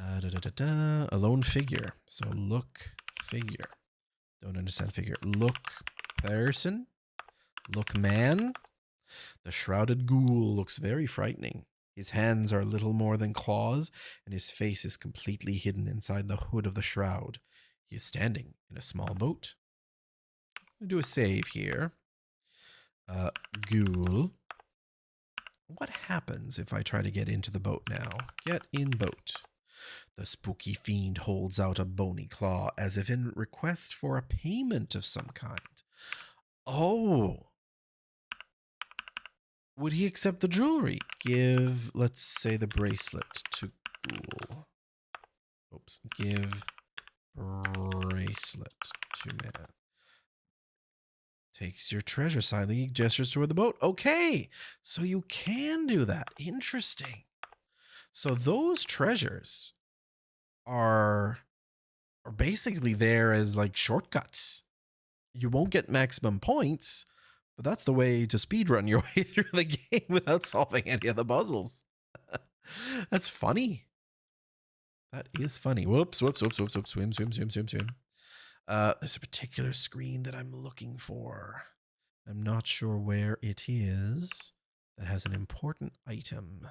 A lone figure. So look figure. Don't understand figure. Look person. Look man. The shrouded ghoul looks very frightening. His hands are little more than claws, and his face is completely hidden inside the hood of the shroud. He is standing in a small boat. I'm going to do a save here. Ghoul. What happens if I try to get into the boat now? Get in boat. The spooky fiend holds out a bony claw as if in request for a payment of some kind. Oh. Would he accept the jewelry? Give, let's say, the bracelet to Ghoul. Oops. Give bracelet to man. Takes your treasure silently, gestures toward the boat. Okay. So you can do that. Interesting. So those treasures are basically there as like shortcuts. You won't get maximum points, but that's the way to speedrun your way through the game without solving any of the puzzles. That's funny. That is funny. Whoops, whoops, whoops, whoops, whoops. Swim, swim, swim, swim, swim. There's a particular screen that I'm looking for. I'm not sure where it is. That has an important item.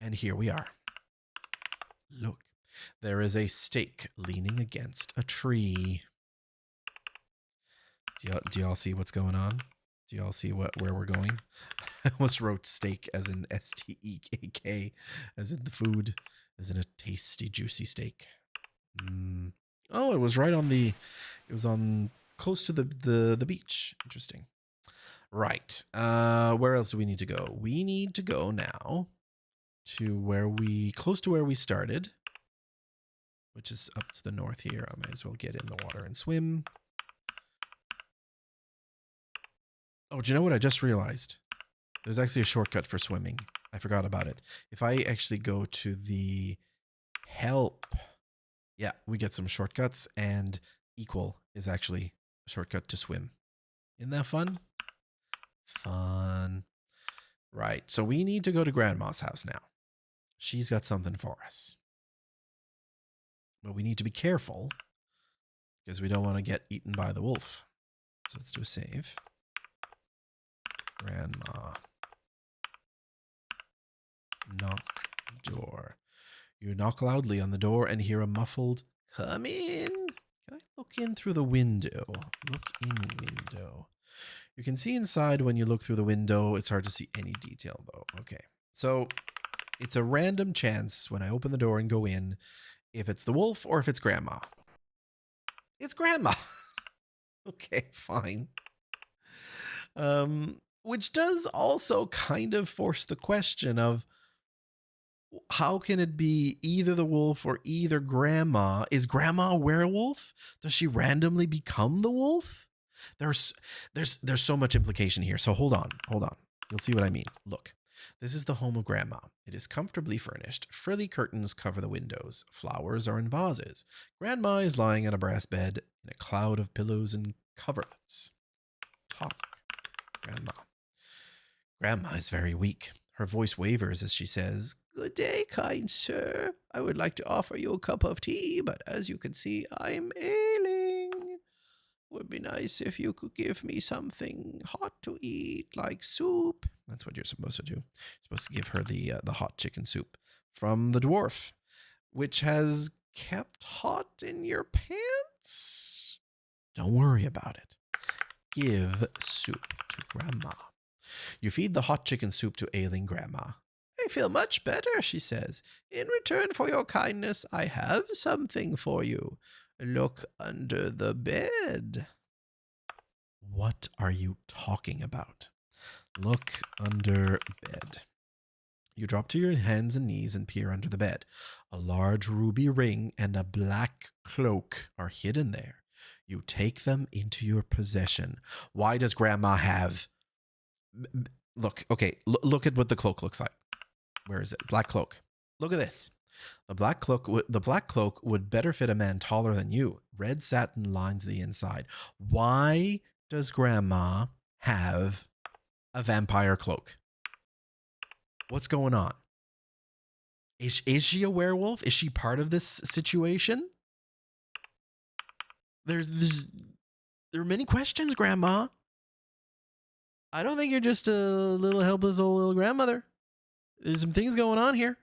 And here we are. Look, there is a stake leaning against a tree. Do y'all see what's going on? Do y'all see where we're going? I almost wrote steak as in S-T-E-K-K, as in the food, as in a tasty, juicy steak. Oh, it was right on the, it was on close to the beach. Interesting. Right. Where else do we need to go? We need to go now to where close to where we started, which is up to the north here. I might as well get in the water and swim. Oh, do you know what I just realized? There's actually a shortcut for swimming. I forgot about it. If I actually go to the help, yeah, we get some shortcuts, and equal is actually a shortcut to swim. Isn't that fun? Fun. Right, so we need to go to Grandma's house now. She's got something for us. But we need to be careful because we don't want to get eaten by the wolf. So let's do a save. Grandma. Knock door. You knock loudly on the door and hear a muffled, "Come in." Can I look in through the window? Look in window. You can see inside when you look through the window. It's hard to see any detail though. Okay. So it's a random chance when I open the door and go in if it's the wolf or if it's Grandma. It's Grandma. Okay, fine. Which does also kind of force the question of how can it be either the wolf or either Grandma? Is Grandma a werewolf? Does she randomly become the wolf? There's so much implication here. So hold on. You'll see what I mean. Look, this is the home of Grandma. It is comfortably furnished. Frilly curtains cover the windows. Flowers are in vases. Grandma is lying on a brass bed in a cloud of pillows and coverlets. Talk, Grandma. Grandma is very weak. Her voice wavers as she says, "Good day, kind sir. I would like to offer you a cup of tea, but as you can see, I'm ailing." Would be nice if you could give me something hot to eat, like soup. That's what you're supposed to do. You're supposed to give her the hot chicken soup from the dwarf, which has kept hot in your pants. Don't worry about it. Give soup to Grandma. You feed the hot chicken soup to ailing Grandma. I feel much better, she says. In return for your kindness, I have something for you. Look under the bed. What are you talking about? Look under bed. You drop to your hands and knees and peer under the bed. A large ruby ring and a black cloak are hidden there. You take them into your possession. Why does Grandma have... Look, okay, look at what the cloak looks like. Where is it? Black cloak. Look at this. The black cloak would better fit a man taller than you. Red satin lines the inside. Why does Grandma have a vampire cloak? What's going on? Is she a werewolf? Is she part of this situation? There are many questions, Grandma. I don't think you're just a little helpless old little grandmother. There's some things going on here.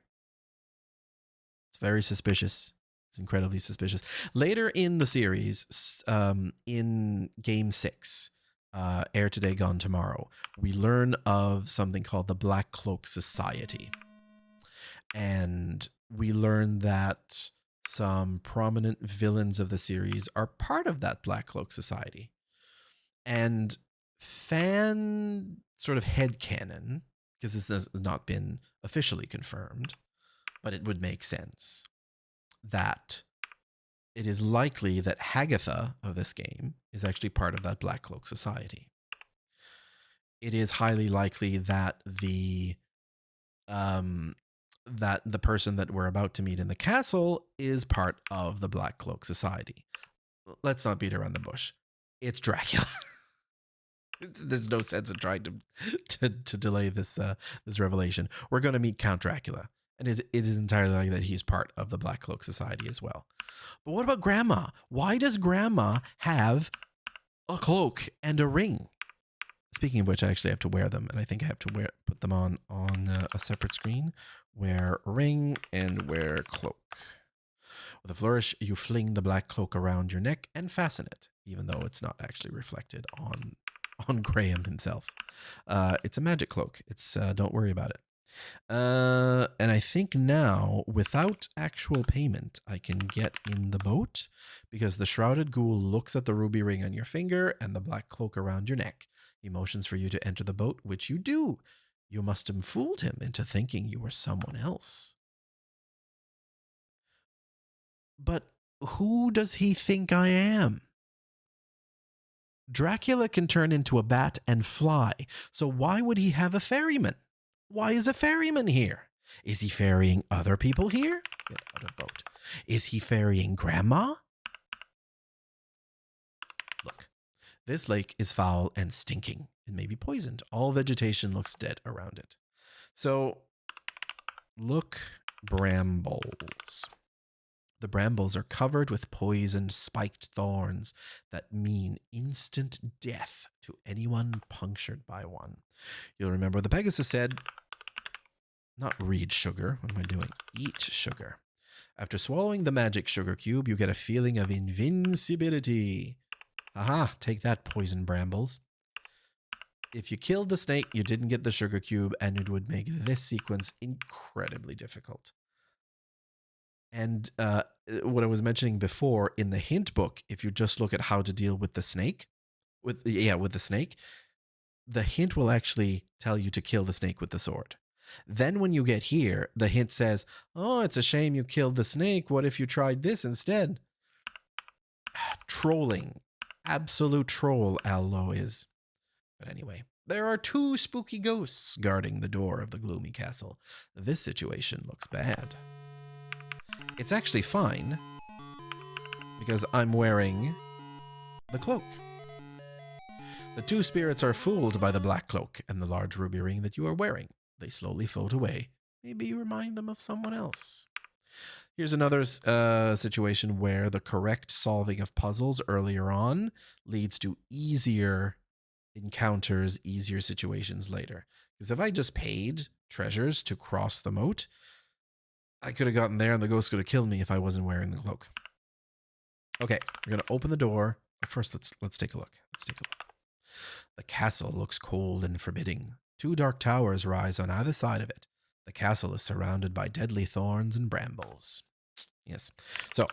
It's very suspicious. It's incredibly suspicious. Later in the series, in Game 6, Air Today, Gone Tomorrow, we learn of something called the Black Cloak Society. And we learn that some prominent villains of the series are part of that Black Cloak Society. And fan sort of headcanon, because this has not been officially confirmed, but it would make sense that it is likely that Hagatha of this game is actually part of that Black Cloak Society. It is highly likely that the person that we're about to meet in the castle is part of the Black Cloak Society. Let's not beat around the bush. It's Dracula. There's no sense in trying to delay this revelation. We're going to meet Count Dracula, and it is entirely likely that he's part of the Black Cloak Society as well. But what about Grandma? Why does Grandma have a cloak and a ring? Speaking of which, I actually have to wear them, and I think I have to put them on a separate screen. Wear ring and wear cloak. With a flourish, you fling the black cloak around your neck and fasten it, even though it's not actually reflected on Graham himself. It's a magic cloak. It's don't worry about it. And I think now, without actual payment, I can get in the boat, because the shrouded ghoul looks at the ruby ring on your finger and the black cloak around your neck. He motions for you to enter the boat, which you do. You must have fooled him into thinking you were someone else. But who does he think I am? Dracula can turn into a bat and fly, so why would he have a ferryman? Why is a ferryman here? Is he ferrying other people here? Get out of boat. Is he ferrying Grandma? Look, this lake is foul and stinking. It may be poisoned. All vegetation looks dead around it. So, look, brambles. The brambles are covered with poisoned spiked thorns that mean instant death to anyone punctured by one. You'll remember the Pegasus said, not read sugar. What am I doing? Eat sugar. After swallowing the magic sugar cube, you get a feeling of invincibility. Aha, take that, poison brambles. If you killed the snake, you didn't get the sugar cube, and it would make this sequence incredibly difficult. And what I was mentioning before, in the hint book, if you just look at how to deal with the snake, with the snake, the hint will actually tell you to kill the snake with the sword. Then when you get here, the hint says, oh, it's a shame you killed the snake. What if you tried this instead? Trolling. Absolute troll, Allo is. But anyway, there are 2 spooky ghosts guarding the door of the gloomy castle. This situation looks bad. It's actually fine, because I'm wearing the cloak. The 2 spirits are fooled by the black cloak and the large ruby ring that you are wearing. They slowly float away. Maybe you remind them of someone else. Here's another situation where the correct solving of puzzles earlier on leads to easier encounters, easier situations later. Because if I just paid treasures to cross the moat, I could have gotten there and the ghost could have killed me if I wasn't wearing the cloak. Okay, we're gonna open the door. But first, let's take a look. Let's take a look. The castle looks cold and forbidding. 2 dark towers rise on either side of it. The castle is surrounded by deadly thorns and brambles. Yes. So,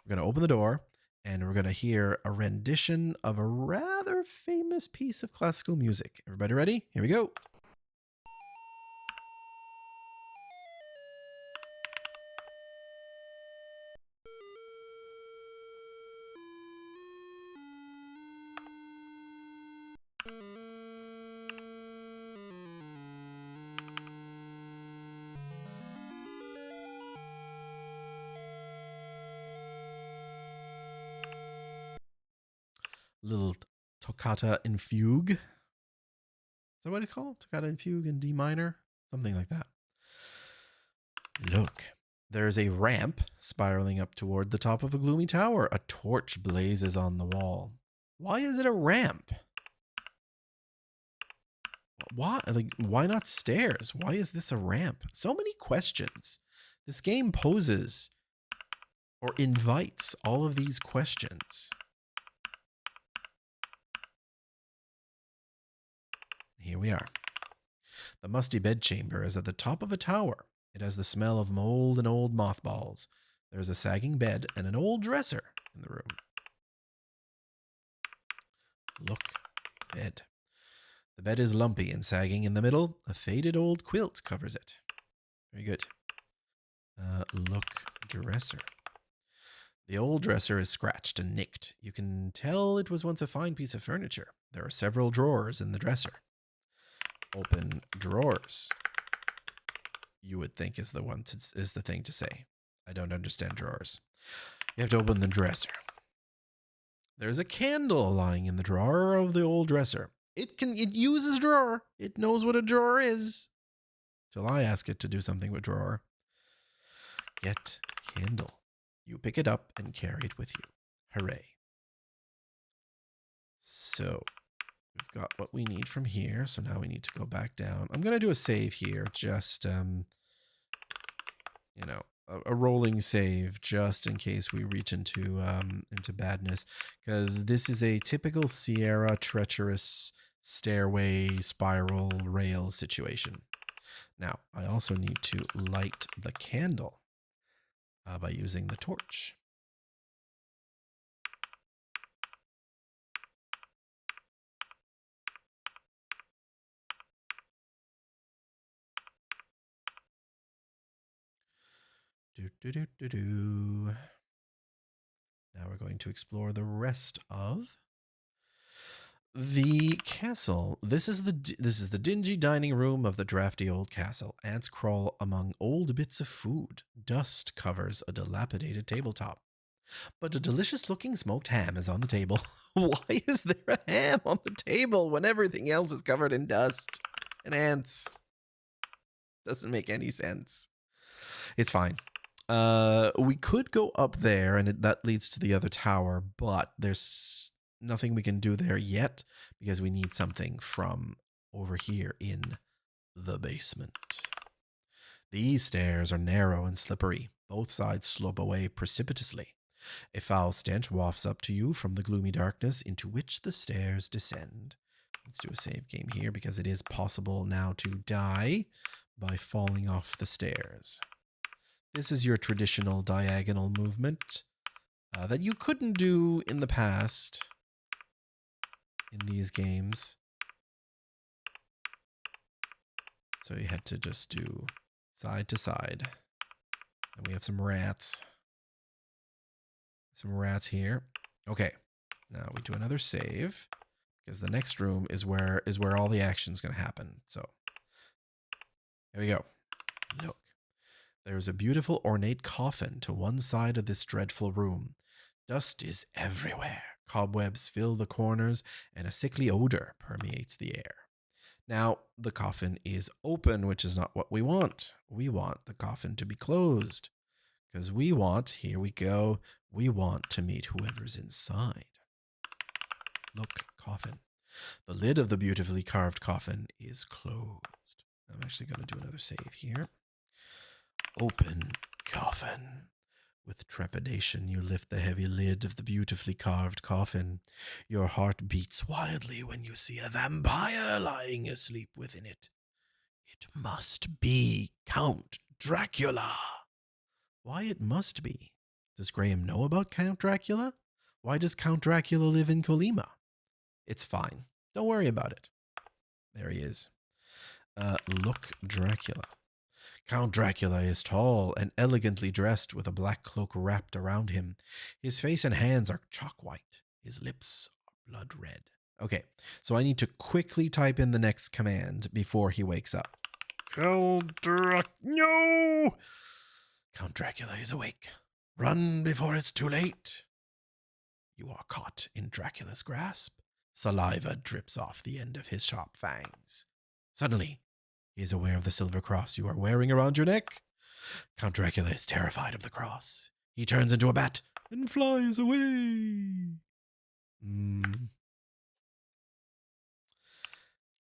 we're going to open the door, and we're going to hear a rendition of a rather famous piece of classical music. Everybody ready? Here we go. Little toccata in fugue. Is that what it's called? Toccata in fugue in D minor? Something like that. Look, there's a ramp spiraling up toward the top of a gloomy tower. A torch blazes on the wall. Why is it a ramp? Why? Like, why not stairs? Why is this a ramp? So many questions. This game poses or invites all of these questions. Here we are. The musty bedchamber is at the top of a tower. It has the smell of mold and old mothballs. There's a sagging bed and an old dresser in the room. Look, bed. The bed is lumpy and sagging in the middle. A faded old quilt covers it. Very good. Look, dresser. The old dresser is scratched and nicked. You can tell it was once a fine piece of furniture. There are several drawers in the dresser. Open drawers. You would think is the thing to say. I don't understand drawers. You have to open the dresser. There's a candle lying in the drawer of the old dresser. It uses drawer. It knows what a drawer is. Till I ask it to do something with drawer. Get candle. You pick it up and carry it with you. Hooray. So, we've got what we need from here. So now we need to go back down. I'm going to do a save here. Just, a rolling save just in case we reach into badness. Because this is a typical Sierra treacherous stairway spiral rail situation. Now, I also need to light the candle by using the torch. Now we're going to explore the rest of the castle. This is the dingy dining room of the drafty old castle. Ants crawl among old bits of food. Dust covers a dilapidated tabletop. But a delicious-looking smoked ham is on the table. Why is there a ham on the table when everything else is covered in dust and ants? Doesn't make any sense. It's fine. We could go up there, and that leads to the other tower, but there's nothing we can do there yet because we need something from over here in the basement. These stairs are narrow and slippery. Both sides slope away precipitously. A foul stench wafts up to you from the gloomy darkness into which the stairs descend. Let's do a save game here because it is possible now to die by falling off the stairs. This is your traditional diagonal movement that you couldn't do in the past in these games. So you had to just do side to side. And we have some rats. Some rats here. Okay. Now we do another save because the next room is where all the action's going to happen. So here we go. Look. There is a beautiful ornate coffin to one side of this dreadful room. Dust is everywhere. Cobwebs fill the corners, and a sickly odor permeates the air. Now, the coffin is open, which is not what we want. We want the coffin to be closed. Because here we go, we want to meet whoever's inside. Look, coffin. The lid of the beautifully carved coffin is closed. I'm actually going to do another save here. Open coffin. With trepidation, you lift the heavy lid of the beautifully carved coffin. Your heart beats wildly when you see a vampire lying asleep within it. It must be Count Dracula. Why it must be? Does Graham know about Count Dracula? Why does Count Dracula live in Colima? It's fine. Don't worry about it. There he is. Look, Dracula. Count Dracula is tall and elegantly dressed with a black cloak wrapped around him. His face and hands are chalk white. His lips are blood red. Okay, so I need to quickly type in the next command before he wakes up. No! Count Dracula is awake. Run before it's too late. You are caught in Dracula's grasp. Saliva drips off the end of his sharp fangs. Suddenly, he is aware of the silver cross you are wearing around your neck. Count Dracula is terrified of the cross. He turns into a bat and flies away.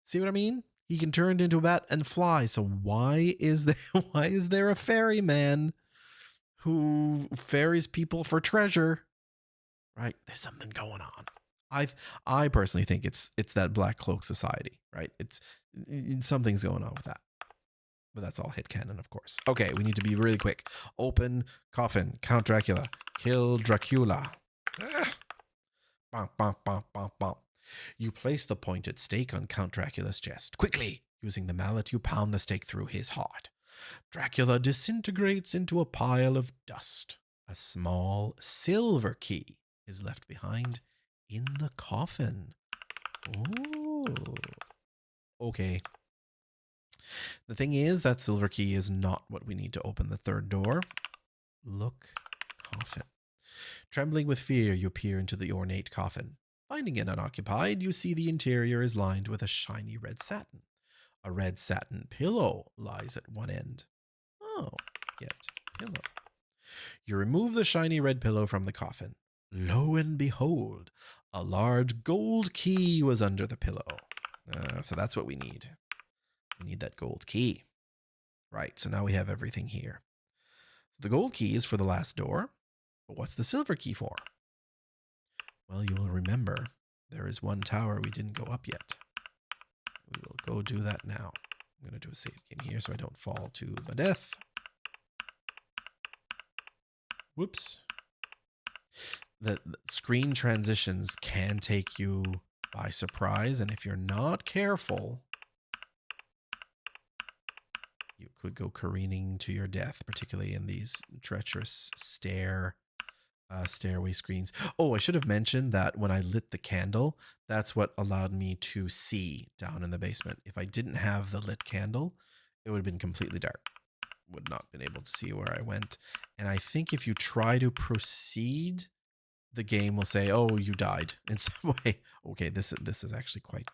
See what I mean? He can turn into a bat and fly. So why is there a ferryman who ferries people for treasure? Right? There's something going on. I personally think it's that Black Cloak Society, right? It's something's going on with that. But that's all headcanon, of course. Okay, we need to be really quick. Open coffin. Count Dracula. Kill Dracula. Bonk, bonk, bonk, bonk, bonk. You place the pointed stake on Count Dracula's chest. Quickly, using the mallet, you pound the stake through his heart. Dracula disintegrates into a pile of dust. A small silver key is left behind in the coffin. Ooh. Okay. The thing is, that silver key is not what we need to open the third door. Look, coffin. Trembling with fear, you peer into the ornate coffin. Finding it unoccupied, you see the interior is lined with a shiny red satin. A red satin pillow lies at one end. Oh, get pillow. You remove the shiny red pillow from the coffin. Lo and behold, a large gold key was under the pillow. So that's what we need. We need that gold key. Right, so now we have everything here. So the gold key is for the last door. But what's the silver key for? Well, you will remember there is one tower we didn't go up yet. We will go do that now. I'm going to do a save game here so I don't fall to my death. Whoops. The screen transitions can take you by surprise, and if you're not careful, you could go careening to your death, particularly in these treacherous stairway screens. Oh, I should have mentioned that when I lit the candle, that's what allowed me to see down in the basement. If I didn't have the lit candle, it would have been completely dark. Would not been able to see where I went. And I think if you try to proceed, the game will say, "Oh, you died in some way." Okay, this is actually quite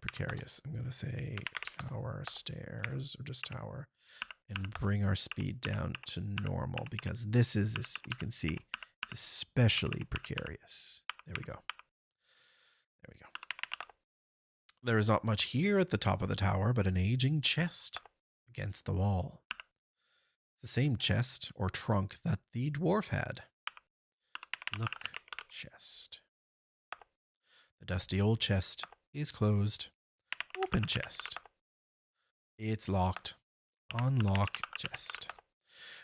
precarious. I'm gonna say tower, stairs, or just tower, and bring our speed down to normal because this is, you can see, it's especially precarious. There we go. There we go. There is not much here at the top of the tower, but an aging chest against the wall. It's the same chest or trunk that the dwarf had. Look, chest. The dusty old chest is closed. Open chest. It's locked. Unlock chest.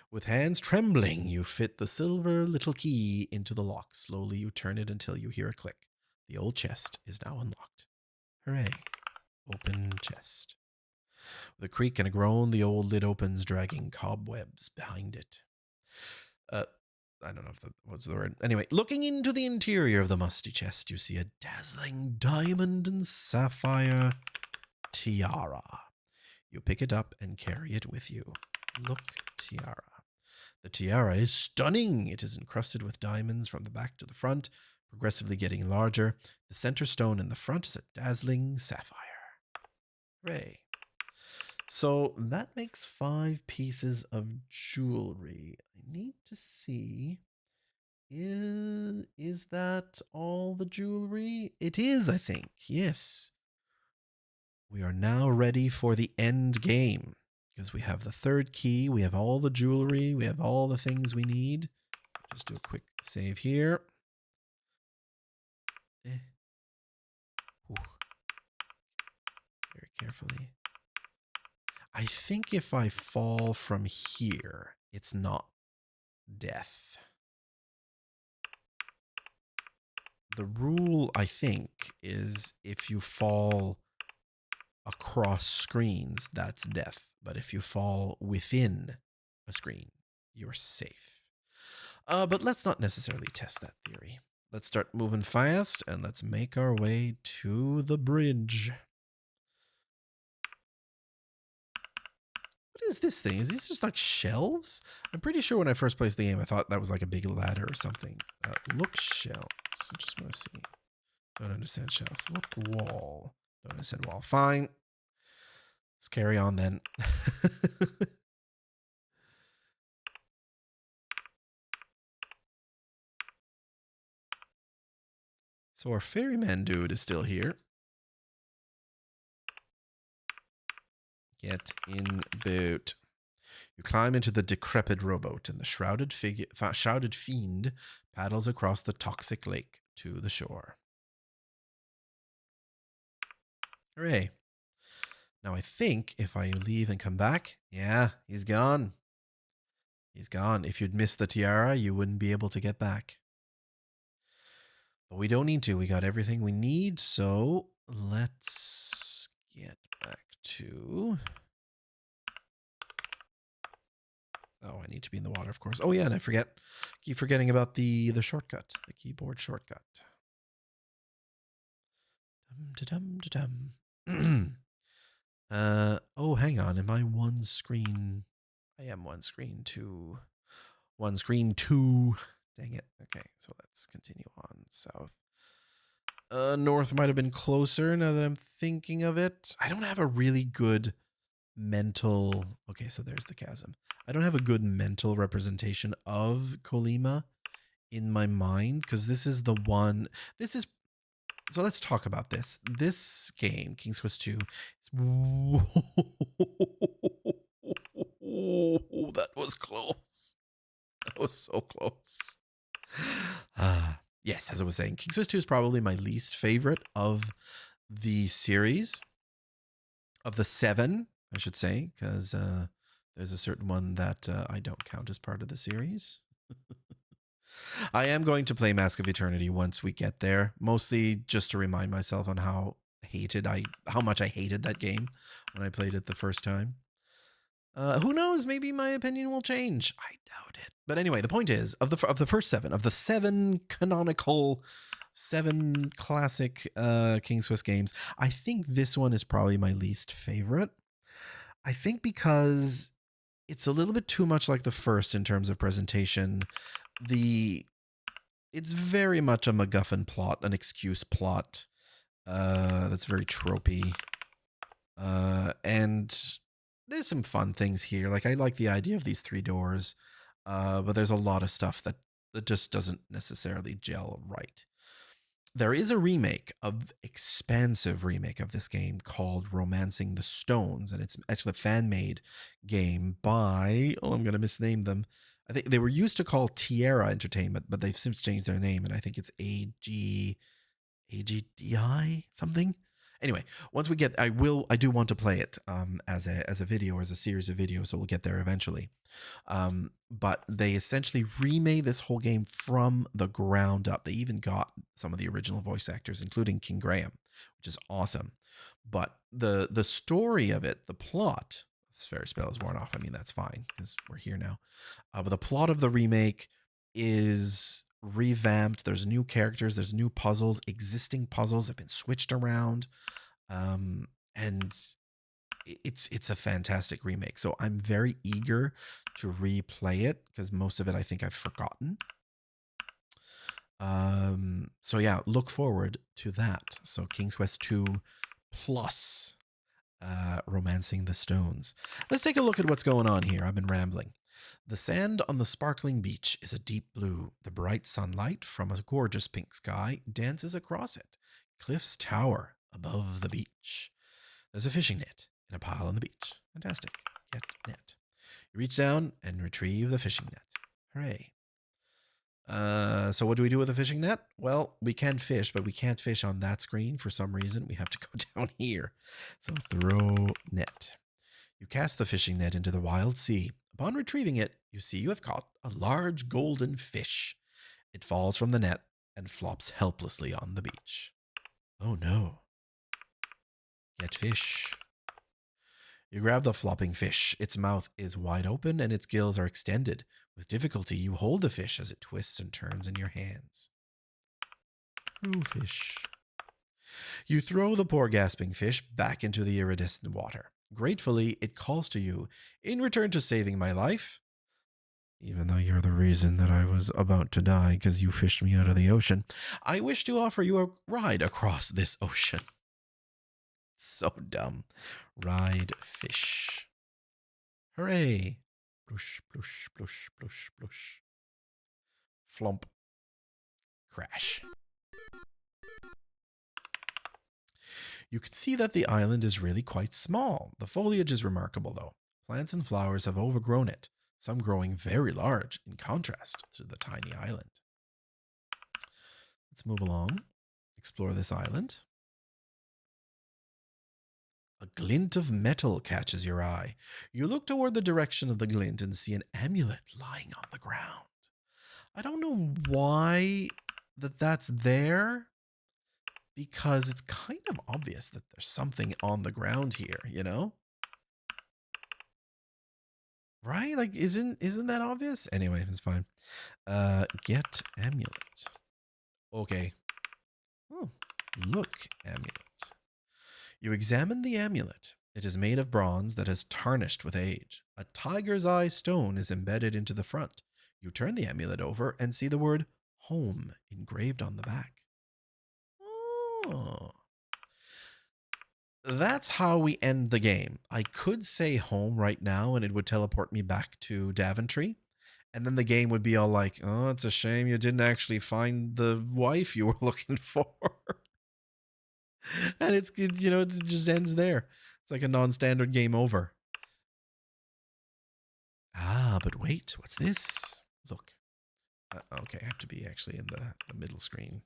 With hands trembling, you fit the silver little key into the lock. Slowly you turn it until you hear a click. The old chest is now unlocked. Hooray. Open chest. With a creak and a groan, the old lid opens, dragging cobwebs behind it. I don't know if that was the word. Anyway, looking into the interior of the musty chest, you see a dazzling diamond and sapphire tiara. You pick it up and carry it with you. Look, tiara. The tiara is stunning. It is encrusted with diamonds from the back to the front, progressively getting larger. The center stone in the front is a dazzling sapphire. Hooray. So that makes 5 pieces of jewelry. I need to see, is that all the jewelry? It is, I think. Yes. We are now ready for the end game because we have the 3rd key, we have all the jewelry, we have all the things we need. Just do a quick save here. Very carefully. I think if I fall from here, it's not death. The rule, I think, is if you fall across screens, that's death. But if you fall within a screen, you're safe. But let's not necessarily test that theory. Let's start moving fast and let's make our way to the bridge. What is this thing? Is these just like shelves? I'm pretty sure when I first placed the game, I thought that was like a big ladder or something. Look shelves. I just want to see. Don't understand shelf. Look wall. Don't understand wall. Fine. Let's carry on then. So our ferryman dude is still here. Get in boat. You climb into the decrepit rowboat, and the shrouded fiend paddles across the toxic lake to the shore. Hooray. Now I think if I leave and come back, yeah, he's gone. He's gone. If you'd missed the tiara, you wouldn't be able to get back. But we don't need to. We got everything we need, so let's get back to... Oh, I need to be in the water, of course. Oh, yeah, and I keep forgetting about the shortcut, the keyboard shortcut. Oh, hang on. Am I one screen? I am one screen two. One screen two. Dang it. Okay, so let's continue on south. North might have been closer now that I'm thinking of it. I don't have a really good mental... Okay, so there's the chasm. I don't have a good mental representation of Colima in my mind because this is the one... This is... So let's talk about this. This game, King's Quest 2, is... That was close. That was so close. Yes, as I was saying, King's Quest 2 is probably my least favorite of the series. Of the 7, I should say, because there's a certain one that I don't count as part of the series. I am going to play Mask of Eternity once we get there, mostly just to remind myself on how much I hated that game when I played it the first time. Who knows? Maybe my opinion will change. I doubt it. But anyway, the point is, of the first 7, of the 7 canonical, 7 classic King's Quest games, I think this one is probably my least favorite. I think because it's a little bit too much like the first in terms of presentation. It's very much a MacGuffin plot, an excuse plot. That's very tropey. And there's some fun things here. Like, I like the idea of these 3 doors, but there's a lot of stuff that just doesn't necessarily gel right. There is a expansive remake of this game called Romancing the Stones, and it's actually a fan-made game by, I'm going to misname them. I think they were used to call Tierra Entertainment, but they've since changed their name, and I think it's AGDI something. Anyway, once we get, I do want to play it as a video, as a series of videos, so we'll get there eventually. But they essentially remade this whole game from the ground up. They even got some of the original voice actors, including King Graham, which is awesome. But the story of it, the plot, this fair spell is worn off. I mean, that's fine because we're here now. But the plot of the remake is revamped. There's new characters, there's new puzzles. Existing puzzles have been switched around, and it's a fantastic remake. So I'm very eager to replay it because most of it I think I've forgotten. So yeah, look forward to that. So King's Quest 2 plus Romancing the stones. Let's take a look at what's going on here. I've been rambling. The sand on the sparkling beach is a deep blue. The bright sunlight from a gorgeous pink sky dances across it. Cliffs tower above the beach. There's a fishing net in a pile on the beach. Fantastic. Get net. You reach down and retrieve the fishing net. Hooray. So what do we do with the fishing net? Well, we can fish, but we can't fish on that screen for some reason. We have to go down here. So throw net. You cast the fishing net into the wild sea. Upon retrieving it, you see you have caught a large golden fish. It falls from the net and flops helplessly on the beach. Oh no. Get fish. You grab the flopping fish. Its mouth is wide open and its gills are extended. With difficulty, you hold the fish as it twists and turns in your hands. Oh, fish. You throw the poor gasping fish back into the iridescent water. Gratefully, it calls to you, in return to saving my life, even though you're the reason that I was about to die because you fished me out of the ocean, I wish to offer you a ride across this ocean. So dumb. Ride fish. Hooray. Blush, blush, blush, blush, blush. Flump. Crash. You can see that the island is really quite small. The foliage is remarkable, though. Plants and flowers have overgrown it, some growing very large in contrast to the tiny island. Let's move along. Explore this island. A glint of metal catches your eye. You look toward the direction of the glint and see an amulet lying on the ground. I don't know why that's there, because it's kind of obvious that there's something on the ground here, you know? Right? Like, isn't that obvious? Anyway, it's fine. Get amulet. Okay. Oh, look, amulet. You examine the amulet. It is made of bronze that has tarnished with age. A tiger's eye stone is embedded into the front. You turn the amulet over and see the word home engraved on the back. Oh. That's how we end the game. I could say home right now and it would teleport me back to Daventry. And then the game would be all like, oh, it's a shame you didn't actually find the wife you were looking for. And it just ends there. It's like a non-standard game over. Ah, but wait, what's this? Look. Okay, I have to be actually in the middle screen.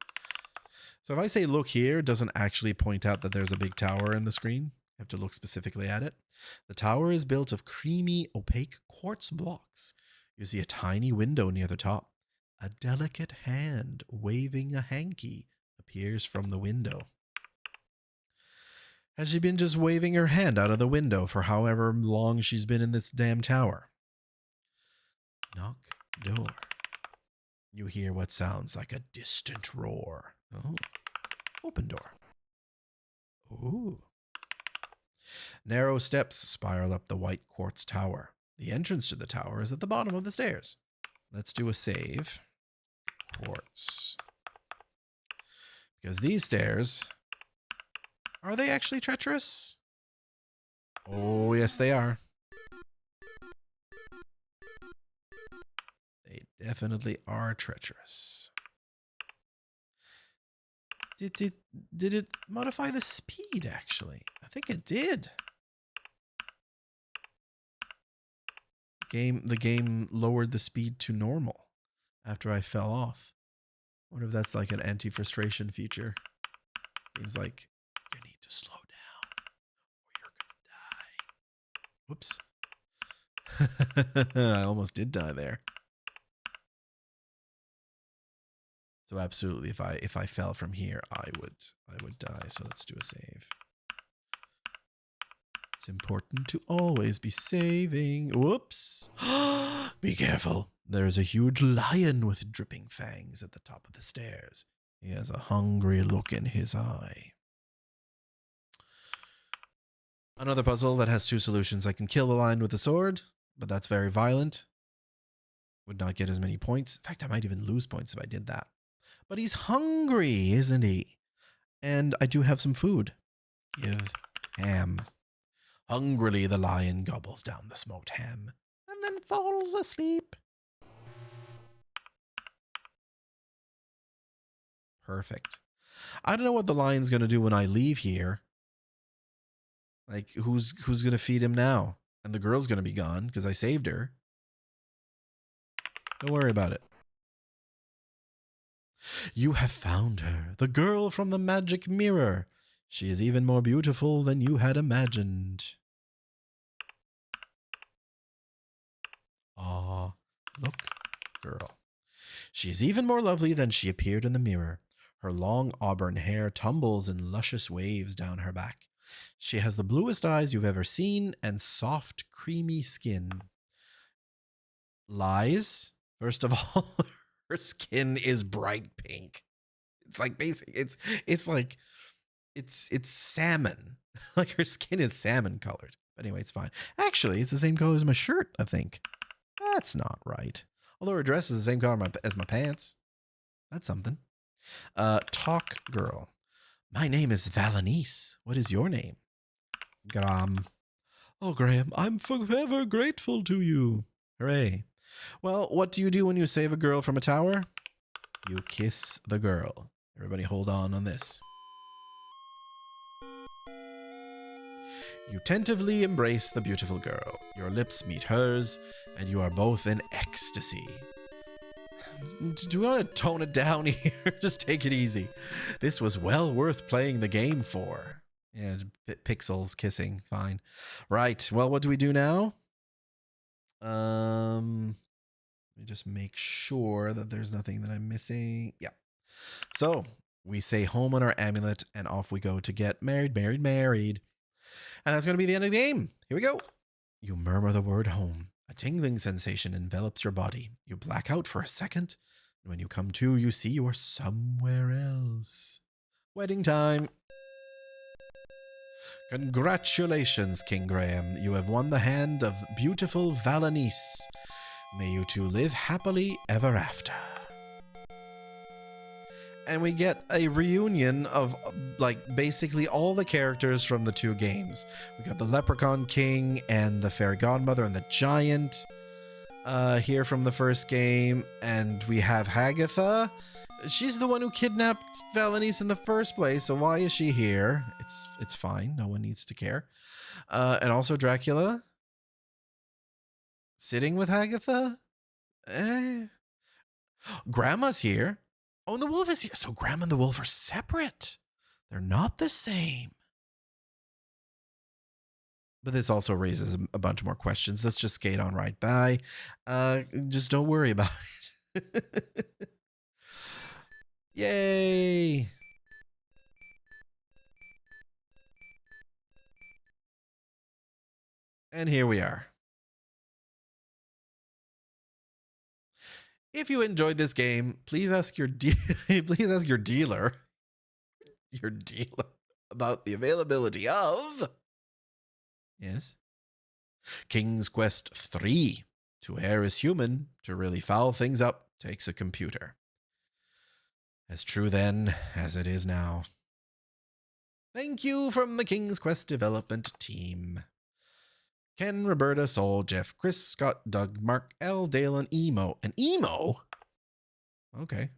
So if I say look here, it doesn't actually point out that there's a big tower in the screen. You have to look specifically at it. The tower is built of creamy, opaque quartz blocks. You see a tiny window near the top. A delicate hand waving a hanky appears from the window. Has she been just waving her hand out of the window for however long she's been in this damn tower? Knock door. You hear what sounds like a distant roar. Oh. Open door. Ooh. Narrow steps spiral up the white quartz tower. The entrance to the tower is at the bottom of the stairs. Let's do a save. Quartz. Because these stairs... Are they actually treacherous? Oh, yes, they are. They definitely are treacherous. Did it modify the speed, actually? I think it did. The game lowered the speed to normal after I fell off. I wonder if that's like an anti-frustration feature. Game's like, you need to slow down or you're gonna die. Whoops. I almost did die there. So absolutely, if I fell from here, I would die. So let's do a save. It's important to always be saving. Whoops. Be careful. There's a huge lion with dripping fangs at the top of the stairs. He has a hungry look in his eye. Another puzzle that has two solutions. I can kill the lion with a sword, but that's very violent. Would not get as many points. In fact, I might even lose points if I did that. But he's hungry, isn't he? And I do have some food. Give ham. Hungrily, the lion gobbles down the smoked ham and then falls asleep. Perfect. I don't know what the lion's going to do when I leave here. Like, who's going to feed him now? And the girl's going to be gone because I saved her. Don't worry about it. You have found her, the girl from the magic mirror. She is even more beautiful than you had imagined. Ah, look, girl. She is even more lovely than she appeared in the mirror. Her long auburn hair tumbles in luscious waves down her back. She has the bluest eyes you've ever seen and soft, creamy skin. Lies. First of all, her skin is bright pink. It's like it's salmon. Like her skin is salmon colored. But anyway, it's fine. Actually, it's the same color as my shirt, I think. That's not right. Although her dress is the same color as my pants. That's something. Talk girl. My name is Valanice. What is your name? Graham. Oh, Graham, I'm forever grateful to you. Hooray. Well, what do you do when you save a girl from a tower? You kiss the girl. Everybody hold on this. You tentatively embrace the beautiful girl. Your lips meet hers, and you are both in ecstasy. Do we want to tone it down here? Just take it easy. This was well worth playing the game for. Yeah, pixels kissing. Fine. Right. Well, what do we do now? Let me just make sure that there's nothing that I'm missing. Yeah. So we say home on our amulet and off we go to get married. And that's going to be the end of the game. Here we go. You murmur the word home. A tingling sensation envelops your body. You black out for a second. And when you come to, you see you're somewhere else. Wedding time. Congratulations, King Graham. You have won the hand of beautiful Valanice. May you two live happily ever after. And we get a reunion of, like, basically all the characters from the two games. We got the Leprechaun King and the Fairy Godmother and the Giant here from the first game. And we have Hagatha. She's the one who kidnapped Valanice in the first place, so why is she here? It's fine. No one needs to care. And also Dracula. Sitting with Hagatha? Grandma's here. Oh, and the wolf is here. So Grandma and the wolf are separate. They're not the same. But this also raises a bunch more questions. Let's just skate on right by. Just don't worry about it. Yay. And here we are. If you enjoyed this game, please ask your dealer about the availability of King's Quest 3. To err is human, to really foul things up takes a computer. As true then as it is now. Thank you from the King's Quest development team. Ken, Roberta, Sol, Jeff, Chris, Scott, Doug, Mark, L, Dale, and Emo. An Emo? Okay.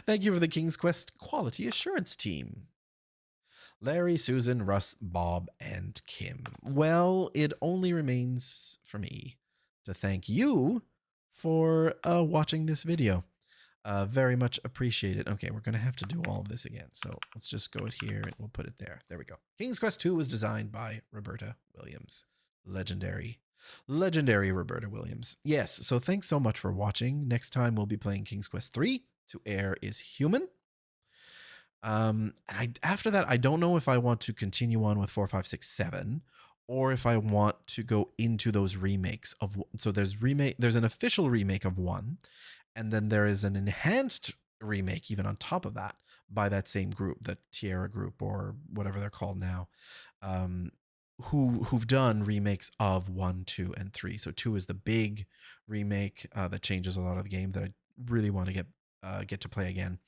Thank you for the King's Quest Quality Assurance team. Larry, Susan, Russ, Bob, and Kim. Well, it only remains for me to thank you for watching this video. Very much appreciated. Okay, we're going to have to do all of this again. So let's just go here and we'll put it there. There we go. King's Quest 2 was designed by Roberta Williams. Legendary Roberta Williams. Yes, so thanks so much for watching. Next time we'll be playing King's Quest 3. To err is human. After that, I don't know if I want to continue on with 4, 5, 6, 7, or if I want to go into those remakes of. So there's an official remake of 1. And then there is an enhanced remake, even on top of that, by that same group, the Tierra group or whatever they're called now, who've done remakes of 1, 2, and 3. So 2 is the big remake that changes a lot of the game that I really want to get get to play again.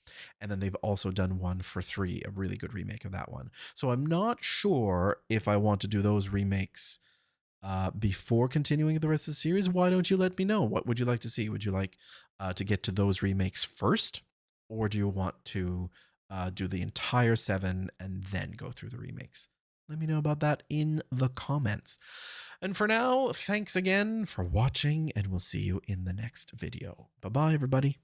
And then they've also done one for 3, a really good remake of that one. So I'm not sure if I want to do those remakes before continuing the rest of the series. Why don't you let me know? What would you like to see? Would you like to get to those remakes first? Or do you want to do the entire 7 and then go through the remakes? Let me know about that in the comments. And for now, thanks again for watching, and we'll see you in the next video. Bye-bye, everybody.